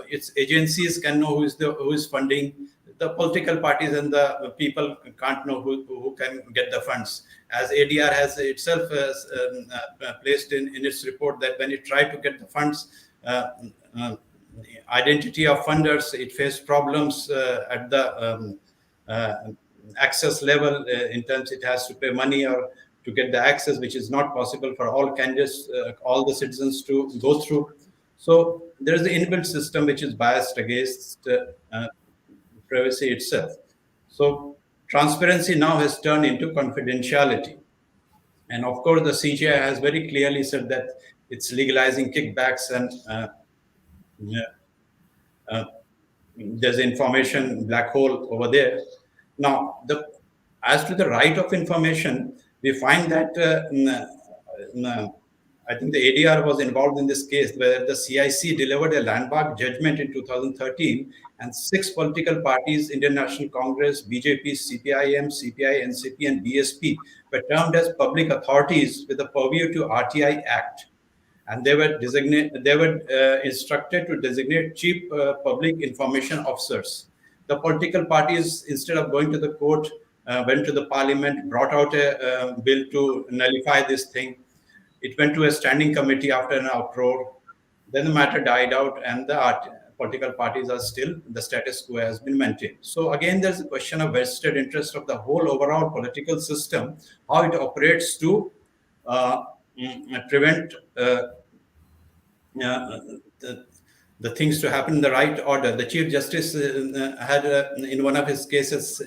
Its agencies can know who is funding. The political parties and the people can't know who can get the funds. As ADR has itself placed in its report, that when it tried to get the funds, identity of funders, it faced problems at the access level. In terms, it has to pay money or to get the access, which is not possible for all candidates, all the citizens to go through. So there is the inbuilt system which is biased against privacy itself. So transparency now has turned into confidentiality. And of course, the CGI has very clearly said that it's legalizing kickbacks and there's information black hole over there. Now, as to the right of information, we find that I think the ADR was involved in this case where the CIC delivered a landmark judgment in 2013, and 6 political parties, Indian National Congress, BJP, CPIM, CPI, NCP, and BSP, were termed as public authorities with the purview to RTI Act. And they were instructed to designate chief public information officers. The political parties, instead of going to the court, went to the parliament, brought out a bill to nullify this thing. It went to a standing committee after an uproar. Then the matter died out, and the political parties are still, the status quo has been maintained. So again, there's a question of vested interest of the whole overall political system, how it operates to prevent the things to happen in the right order. The Chief Justice had, in one of his cases,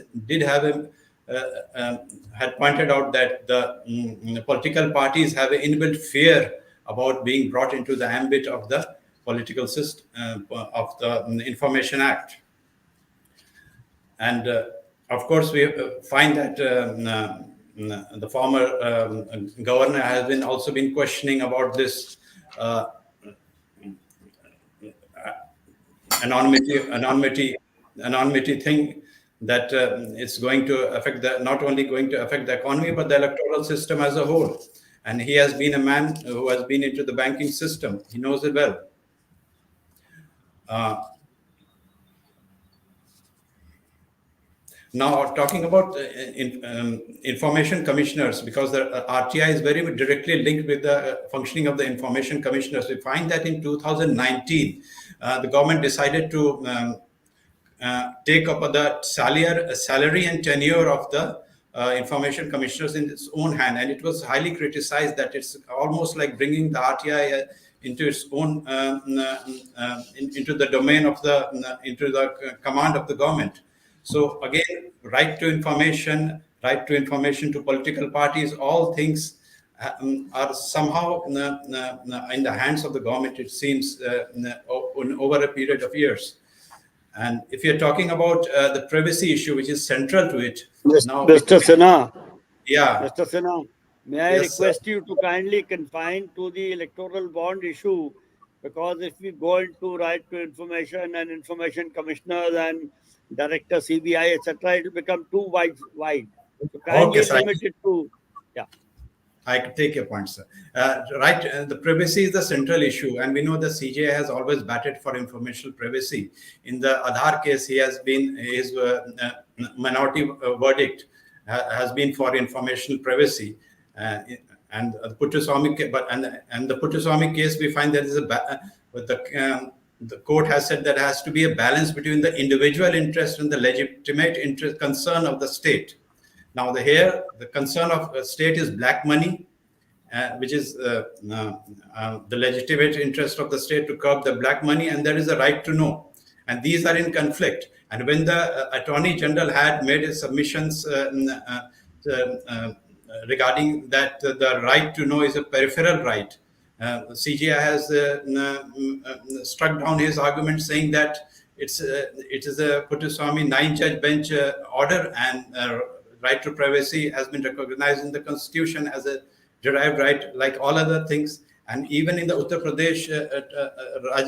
had pointed out that the political parties have an inbuilt fear about being brought into the ambit of the political system, of the Information Act. And of course, we find that the former governor has also been questioning about this anonymity thing, that it's going to affect not only going to affect the economy, but the electoral system as a whole. And he has been a man who has been into the banking system. He knows it well. Now, talking about information commissioners, because the RTI is very directly linked with the functioning of the information commissioners, we find that in 2019, the government decided to take up the salary and tenure of the information commissioners in its own hand. And it was highly criticized that it's almost like bringing the RTI into its own, into the domain of into the command of the government. So again, right to information to political parties, all things are somehow in the hands of the government, it seems, over a period of years. And if you're talking about the privacy issue, which is central to it, now, Mr. Sinha. Yeah. Mr. Sinha, may I request you to kindly confine to the electoral bond issue, because if we go into right to information and information commissioners and director CBI, etc., it will become too wide. So kindly limit it to, yeah. I can take your point, sir. Right, the privacy is the central issue, and we know the CJI has always batted for informational privacy. In the Aadhaar case, his minority verdict has been for informational privacy, and the Puttaswamy case, we find there is the court has said that there has to be a balance between the individual interest and the legitimate interest concern of the state. Now, the concern of the state is black money, which is the legitimate interest of the state to curb the black money, and there is a right to know. And these are in conflict. And when the Attorney General had made his submissions regarding that the right to know is a peripheral right, CGI has struck down his argument, saying that it is a Puttaswamy 9-judge bench order, and right to privacy has been recognized in the Constitution as a derived right, like all other things. And even in the Uttar Pradesh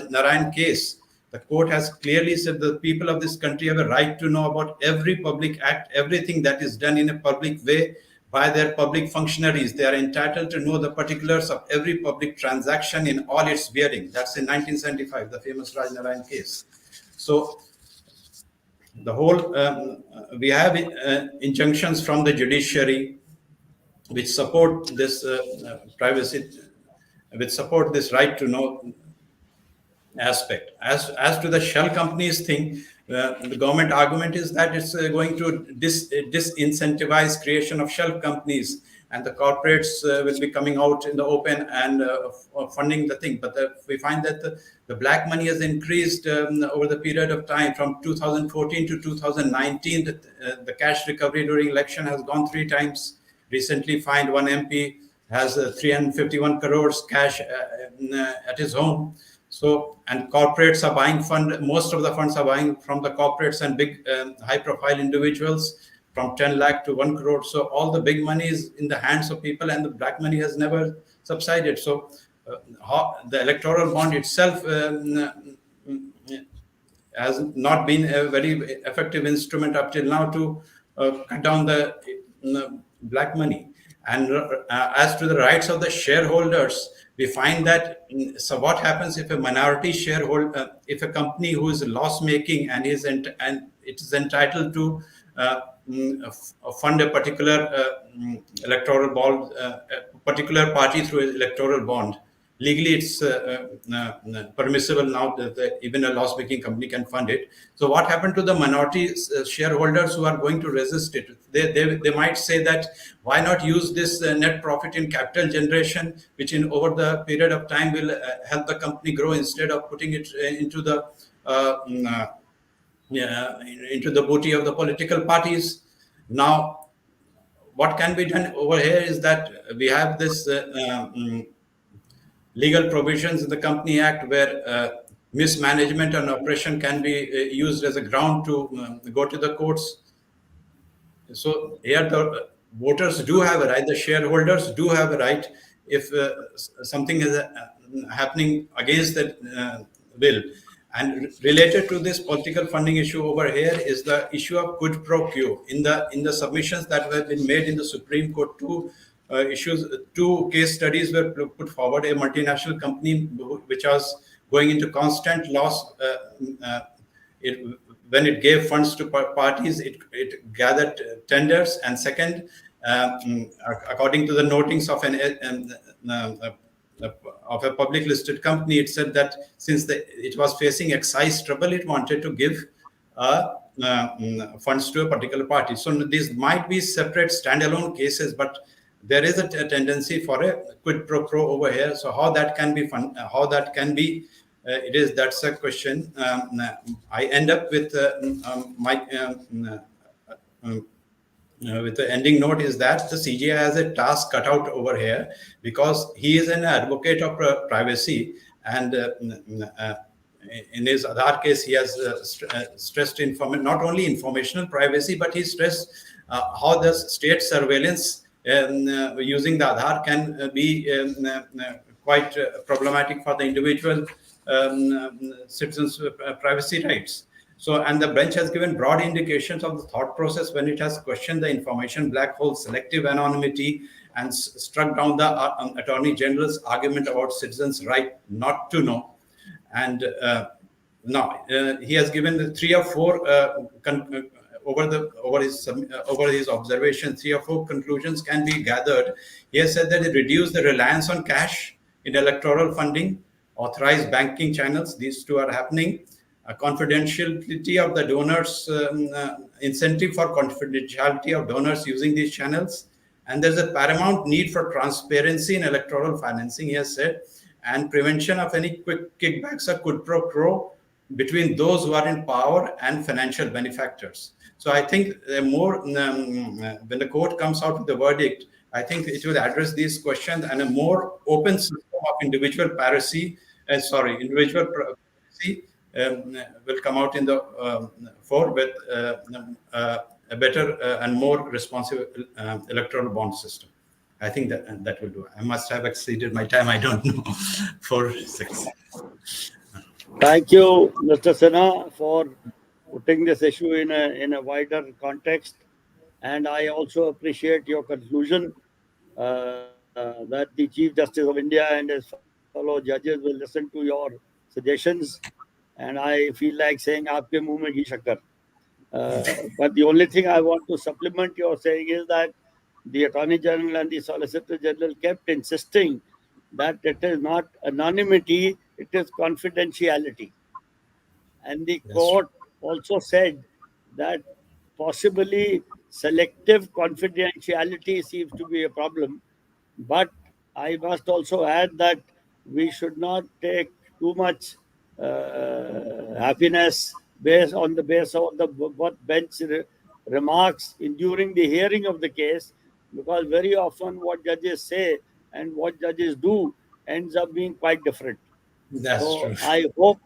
Narayan case, the court has clearly said the people of this country have a right to know about every public act, everything that is done in a public way by their public functionaries. They are entitled to know the particulars of every public transaction in all its bearing. That's in 1975, the famous Raj Narayan case. So the whole, we have injunctions from the judiciary which support this privacy, which support this right to know aspect. As to the shell companies thing, the government argument is that it's going to disincentivize creation of shell companies, and the corporates will be coming out in the open and funding the thing. But we find that the black money has increased over the period of time from 2014 to 2019. The cash recovery during election has gone 3 times. Recently fined one MP has 351 crores cash at his home. So, and corporates are buying most of the funds are buying from the corporates and big high profile individuals from 10 lakh to 1 crore. So all the big money is in the hands of people and the black money has never subsided. So the electoral bond itself has not been a very effective instrument up till now to cut down the black money. And as to the rights of the shareholders, we find that so what happens if a minority shareholder, if a company who is loss making and it is entitled to fund a particular electoral bond, a particular party through an electoral bond. Legally, it's permissible now that even a loss-making company can fund it. So what happened to the minority shareholders who are going to resist it? They might say that why not use this net profit in capital generation, which in over the period of time will help the company grow instead of putting it into the into the booty of the political parties. Now, what can be done over here is that we have this legal provisions in the Company Act where mismanagement and operation can be used as a ground to go to the courts. So here the voters do have a right, the shareholders do have a right if something is happening against the will. And related to this political funding issue over here is the issue of quid pro quo. In the submissions that have been made in the Supreme Court, two case studies were put forward. A multinational company which was going into constant loss, when it gave funds to parties, it gathered tenders. And second, according to the notings of of a public listed company, it said that since it was facing excise trouble, it wanted to give funds to a particular party. So these might be separate standalone cases, but there is a tendency for a quid pro quo over here. So how that can be that's a question. I end up with with the ending note is that the CGI has a task cut out over here because he is an advocate of privacy, and in his Aadhaar case, he has stressed not only informational privacy, but he stressed how the state surveillance using the Aadhaar can be quite problematic for the individual citizens' privacy rights. So, and the bench has given broad indications of the thought process when it has questioned the information black hole, selective anonymity, and struck down the Attorney General's argument about citizens' right not to know. And now he has given the 3 or 4 over his observation, 3 or 4 conclusions can be gathered. He has said that it reduced the reliance on cash in electoral funding, authorized banking channels. These 2 are happening. Confidentiality of the donors, incentive for confidentiality of donors using these channels. And there's a paramount need for transparency in electoral financing, he has said, and prevention of any quick kickbacks or quid pro quo between those who are in power and financial benefactors. So I think more when the court comes out with the verdict, I think it will address these questions, and a more open system of individual privacy will come out in the fore with a better and more responsive electoral bond system. I think that will do. I must have exceeded my time. I don't know. 4 6. Thank you, Mr. Sinha, for putting this issue in a wider context. And I also appreciate your conclusion that the Chief Justice of India and his fellow judges will listen to your suggestions. And I feel like saying, "Aapke muh mein ghee shakkar." But the only thing I want to supplement your saying is that the Attorney General and the Solicitor General kept insisting that it is not anonymity, it is confidentiality. And the court also said that possibly selective confidentiality seems to be a problem. But I must also add that we should not take too much happiness based on the base of the what bench remarks during the hearing of the case, because very often what judges say and what judges do ends up being quite different. That's So true.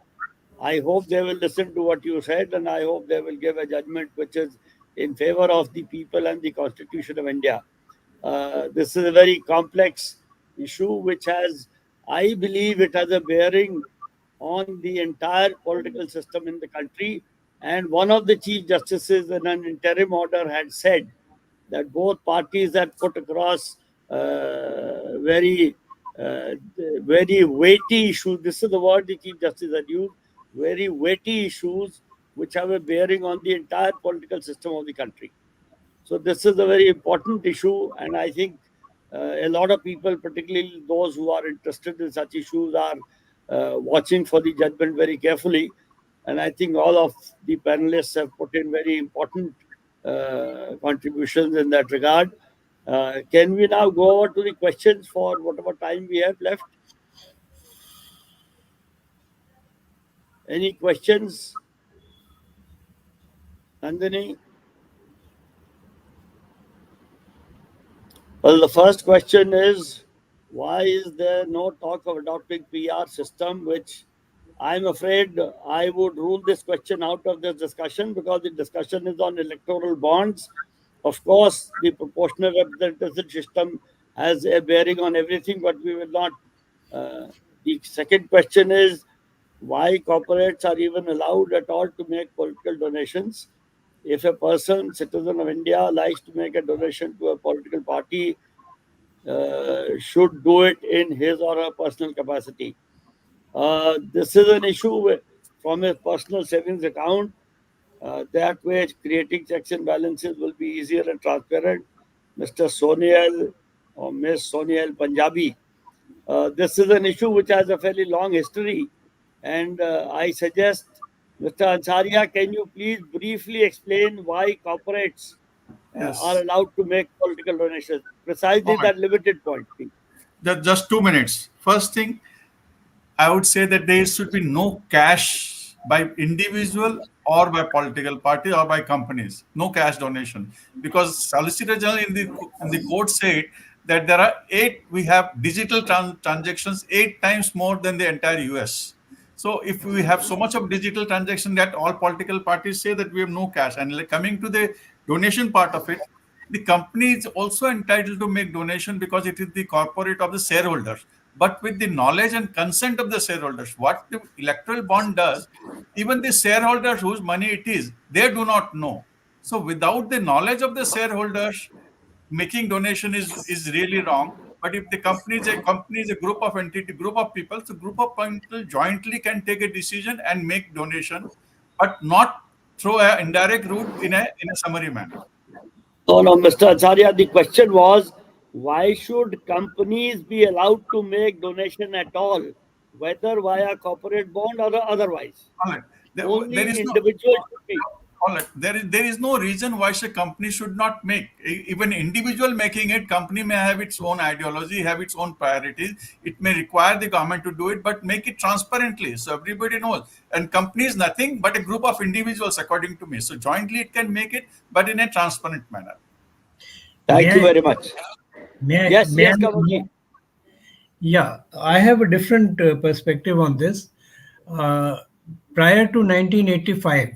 I hope they will listen to what you said, and I hope they will give a judgment which is in favor of the people and the Constitution of India. This is a very complex issue which has, I believe, it has a bearing on the entire political system in the country. And one of the chief justices in an interim order had said that both parties had put across very, very weighty issues. This is the word the chief justice had used: very weighty issues which have a bearing on the entire political system of the country. So this is a very important issue, and I think a lot of people, particularly those who are interested in such issues, are watching for the judgment very carefully. And I think all of the panelists have put in very important contributions in that regard. Can we now go over to the questions for whatever time we have left? Any questions, Nandini? Well, the first question is, why is there no talk of adopting PR system, which I'm afraid I would rule this question out of this discussion, because the discussion is on electoral bonds. Of course, the proportional representation system has a bearing on everything, but we will not. The second question is, why corporates are even allowed at all to make political donations. If a person, citizen of India, likes to make a donation to a political party, should do it in his or her personal capacity. This is an issue from a personal savings account. That way, creating checks and balances will be easier and transparent. Mr. Soniel or Ms. Soniel Punjabi. This is an issue which has a fairly long history, and I suggest, Mr. Ansaria, can you please briefly explain why corporates are Yes. allowed to make political donations? All Precisely right. that limited point, please. Just 2 minutes. First thing, I would say that there should be no cash by individual or by political party or by companies. No cash donation, because Solicitor General in the court said that there are we have digital transactions 8 times more than the entire US. So if we have so much of digital transaction, that all political parties say that we have no cash. And coming to the donation part of it, the company is also entitled to make donation because it is the corporate of the shareholders, but with the knowledge and consent of the shareholders. What the electoral bond does, even the shareholders whose money it is, they do not know. So without the knowledge of the shareholders, making donation is really wrong. But if the company is a group of entity, group of people, so group of people jointly can take a decision and make donation, but not through an indirect route in a summary manner. No, no, Mr. Acharya, the question was, why should companies be allowed to make donation at all, whether via corporate bond or otherwise? All right. There Only is no. individuals should make. All right. There is no reason why a company should not make. Even individual making it, company may have its own ideology, have its own priorities. It may require the government to do it, but make it transparently so everybody knows. And company is nothing but a group of individuals, according to me. So jointly it can make it, but in a transparent manner. Thank you very much. Yes, Kamalji. Yeah, I have a different perspective on this. Prior to 1985,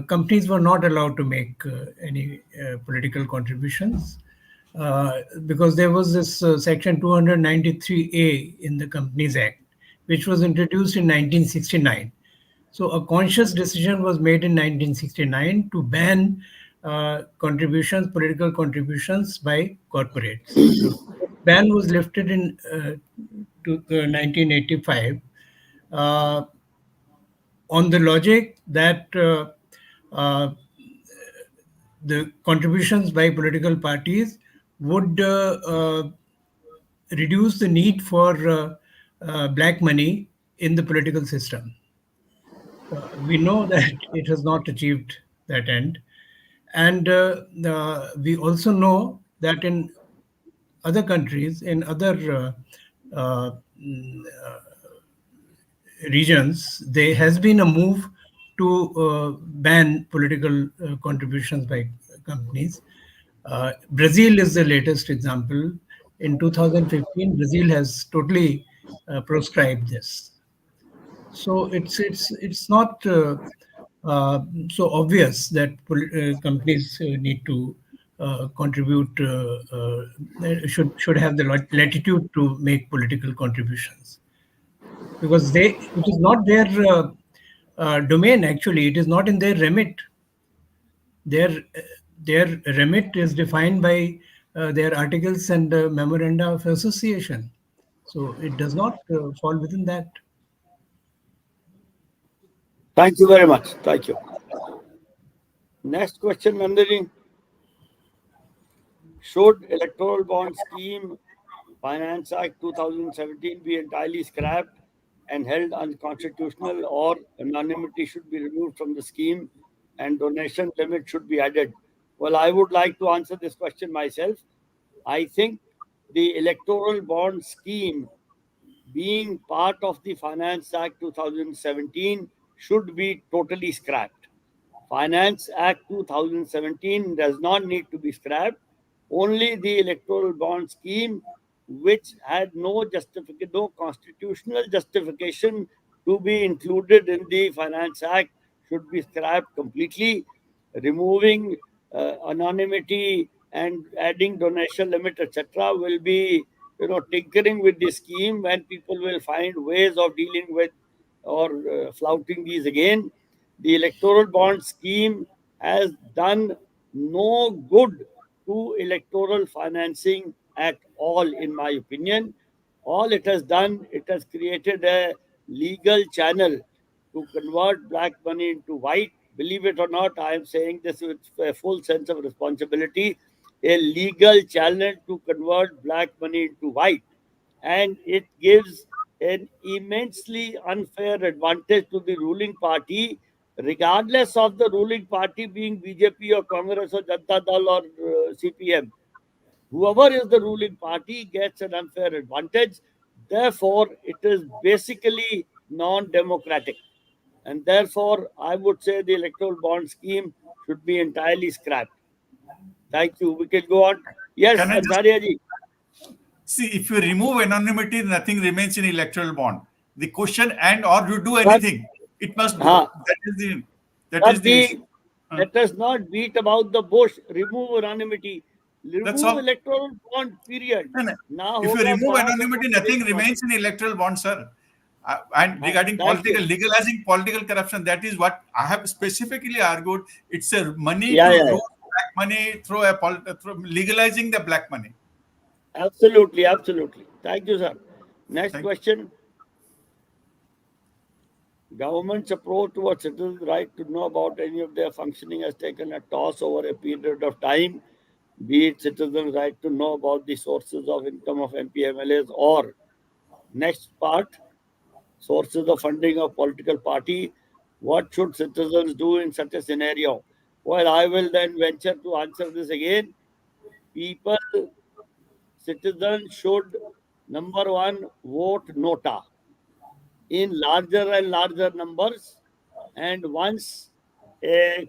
companies were not allowed to make any political contributions because there was this section 293A in the Companies Act, which was introduced in 1969. So a conscious decision was made in 1969 to ban political contributions by corporates. Ban was lifted in 1985 on the logic that the contributions by political parties would reduce the need for black money in the political system. We know that it has not achieved that end. And we also know that in other countries, in other regions, there has been a move to ban political contributions by companies. Brazil is the latest example. In 2015, Brazil has totally proscribed this. So it's not so obvious that companies need to contribute, should have the latitude to make political contributions, because it is not their domain. Actually, it is not in their remit. Their their remit is defined by their articles and memoranda of association. So it does not fall within that. Thank you very much. Thank you. Next question, Nandini. Should Electoral Bond Scheme Finance Act 2017 be entirely scrapped and held unconstitutional, or anonymity should be removed from the scheme and donation limit should be added? Well, I would like to answer this question myself. I think the Electoral Bond Scheme, being part of the Finance Act 2017, should be totally scrapped. Finance Act 2017 does not need to be scrapped. Only the electoral bond scheme, which had no constitutional justification to be included in the Finance Act, should be scrapped completely. Removing anonymity and adding donation limit, etc., will be, tinkering with the scheme, when people will find ways of dealing with or flouting these again. The electoral bond scheme has done no good to electoral financing at all, in my opinion. All it has done, it has created a legal channel to convert black money into white. Believe it or not, I am saying this with a full sense of responsibility. A legal channel to convert black money into white. And it gives an immensely unfair advantage to the ruling party, regardless of the ruling party being BJP or Congress or Janata Dal or CPM. Whoever is the ruling party gets an unfair advantage. Therefore, it is basically non-democratic. And therefore, I would say the electoral bond scheme should be entirely scrapped. Thank you. We can go on. Yes, Can I just Ansariya ji. see, if you remove anonymity, nothing remains in electoral bond. The question and or you do But, anything, it must huh, go. That is but the issue. let us not beat about the bush. Remove anonymity. That's Remove all. electoral bond, period. No, no. ना If you होगा remove बड़ा anonymity, सपना nothing देश में. remains in electoral bond, sir. And regarding Thank you. legalizing political corruption, that is what I have specifically argued. It's a money Yeah, to yeah, roll black money through legalizing the black money. absolutely, absolutely. Thank you, sir. Next Thank question. Government's approach towards citizens' right to know about any of their functioning has taken a toss over a period of time, be it citizens' right to know about the sources of income of MP, MLAs, or next part, sources of funding of political party. What should citizens do in such a scenario? Well, I will then venture to answer this again. People, citizens should, number one, vote nota in larger and larger numbers. And once a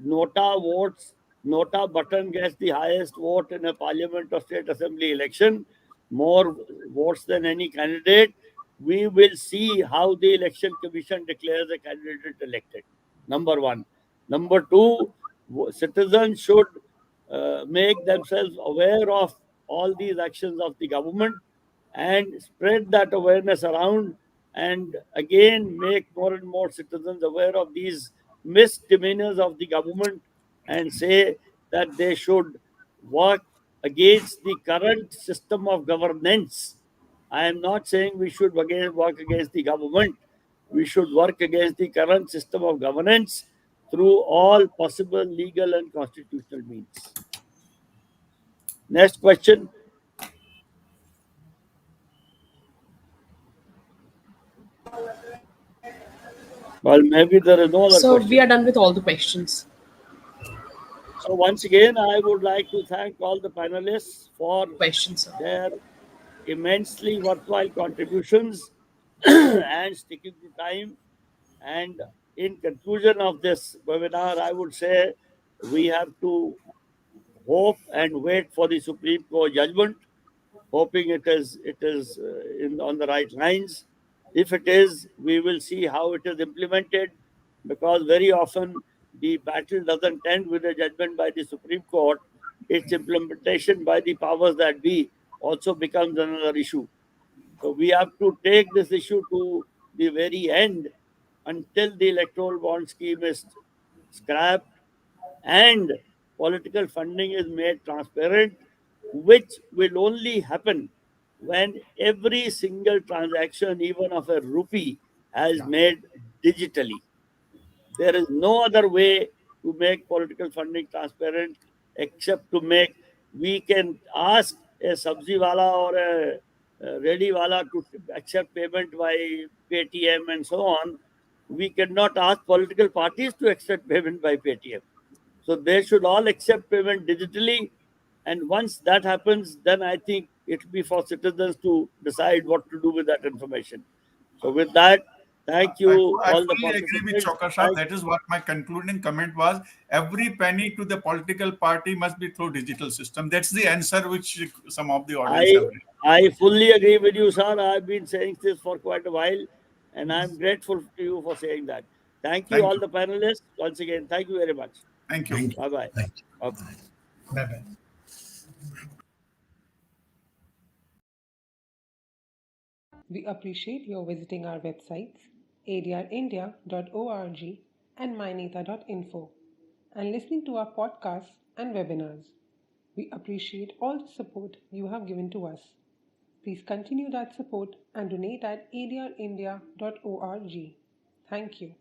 nota button gets the highest vote in a parliament or state assembly election, more votes than any candidate, we will see how the election commission declares a candidate elected. Number one. Number two, citizens should make themselves aware of all these actions of the government and spread that awareness around, and again make more and more citizens aware of these misdemeanors of the government, and say that they should work against the current system of governance. I am not saying we should work against the government. We should work against the current system of governance through all possible legal and constitutional means. Next question. Well, maybe there is no other So we question. are done with all the questions. So once again, I would like to thank all the panelists for Questions, sir. their immensely worthwhile contributions and sticking to time. And in conclusion of this webinar, I would say we have to hope and wait for the Supreme Court judgment, hoping it is in on the right lines. If it is, we will see how it is implemented, because very often the battle doesn't end with a judgment by the Supreme Court. Its implementation by the powers that be also becomes another issue. So we have to take this issue to the very end until the electoral bond scheme is scrapped and political funding is made transparent, which will only happen when every single transaction, even of a rupee, has made digitally. There is no other way to make political funding transparent except to make, we can ask a sabzi wala or a ready wala to accept payment by Paytm and so on. We cannot ask political parties to accept payment by Paytm. So they should all accept payment digitally. And once that happens, then I think it will be for citizens to decide what to do with that information. So with that, thank you, I all the fully agree with participants. Chokar Sahab. That is what my concluding comment was. Every penny to the political party must be through digital system. That's the answer which some of the audience I have written. I fully agree with you, sir. I've been saying this for quite a while, and I'm grateful to you for saying that. Thank you, Thank all you. the panelists. Once again, thank you very much. Thank you. Thank you. Bye bye. Thank you. Bye bye. We appreciate your visiting our websites adrindia.org and mynetha.info and listening to our podcasts and webinars. We appreciate all the support you have given to us. Please continue that support and donate at adrindia.org. Thank you.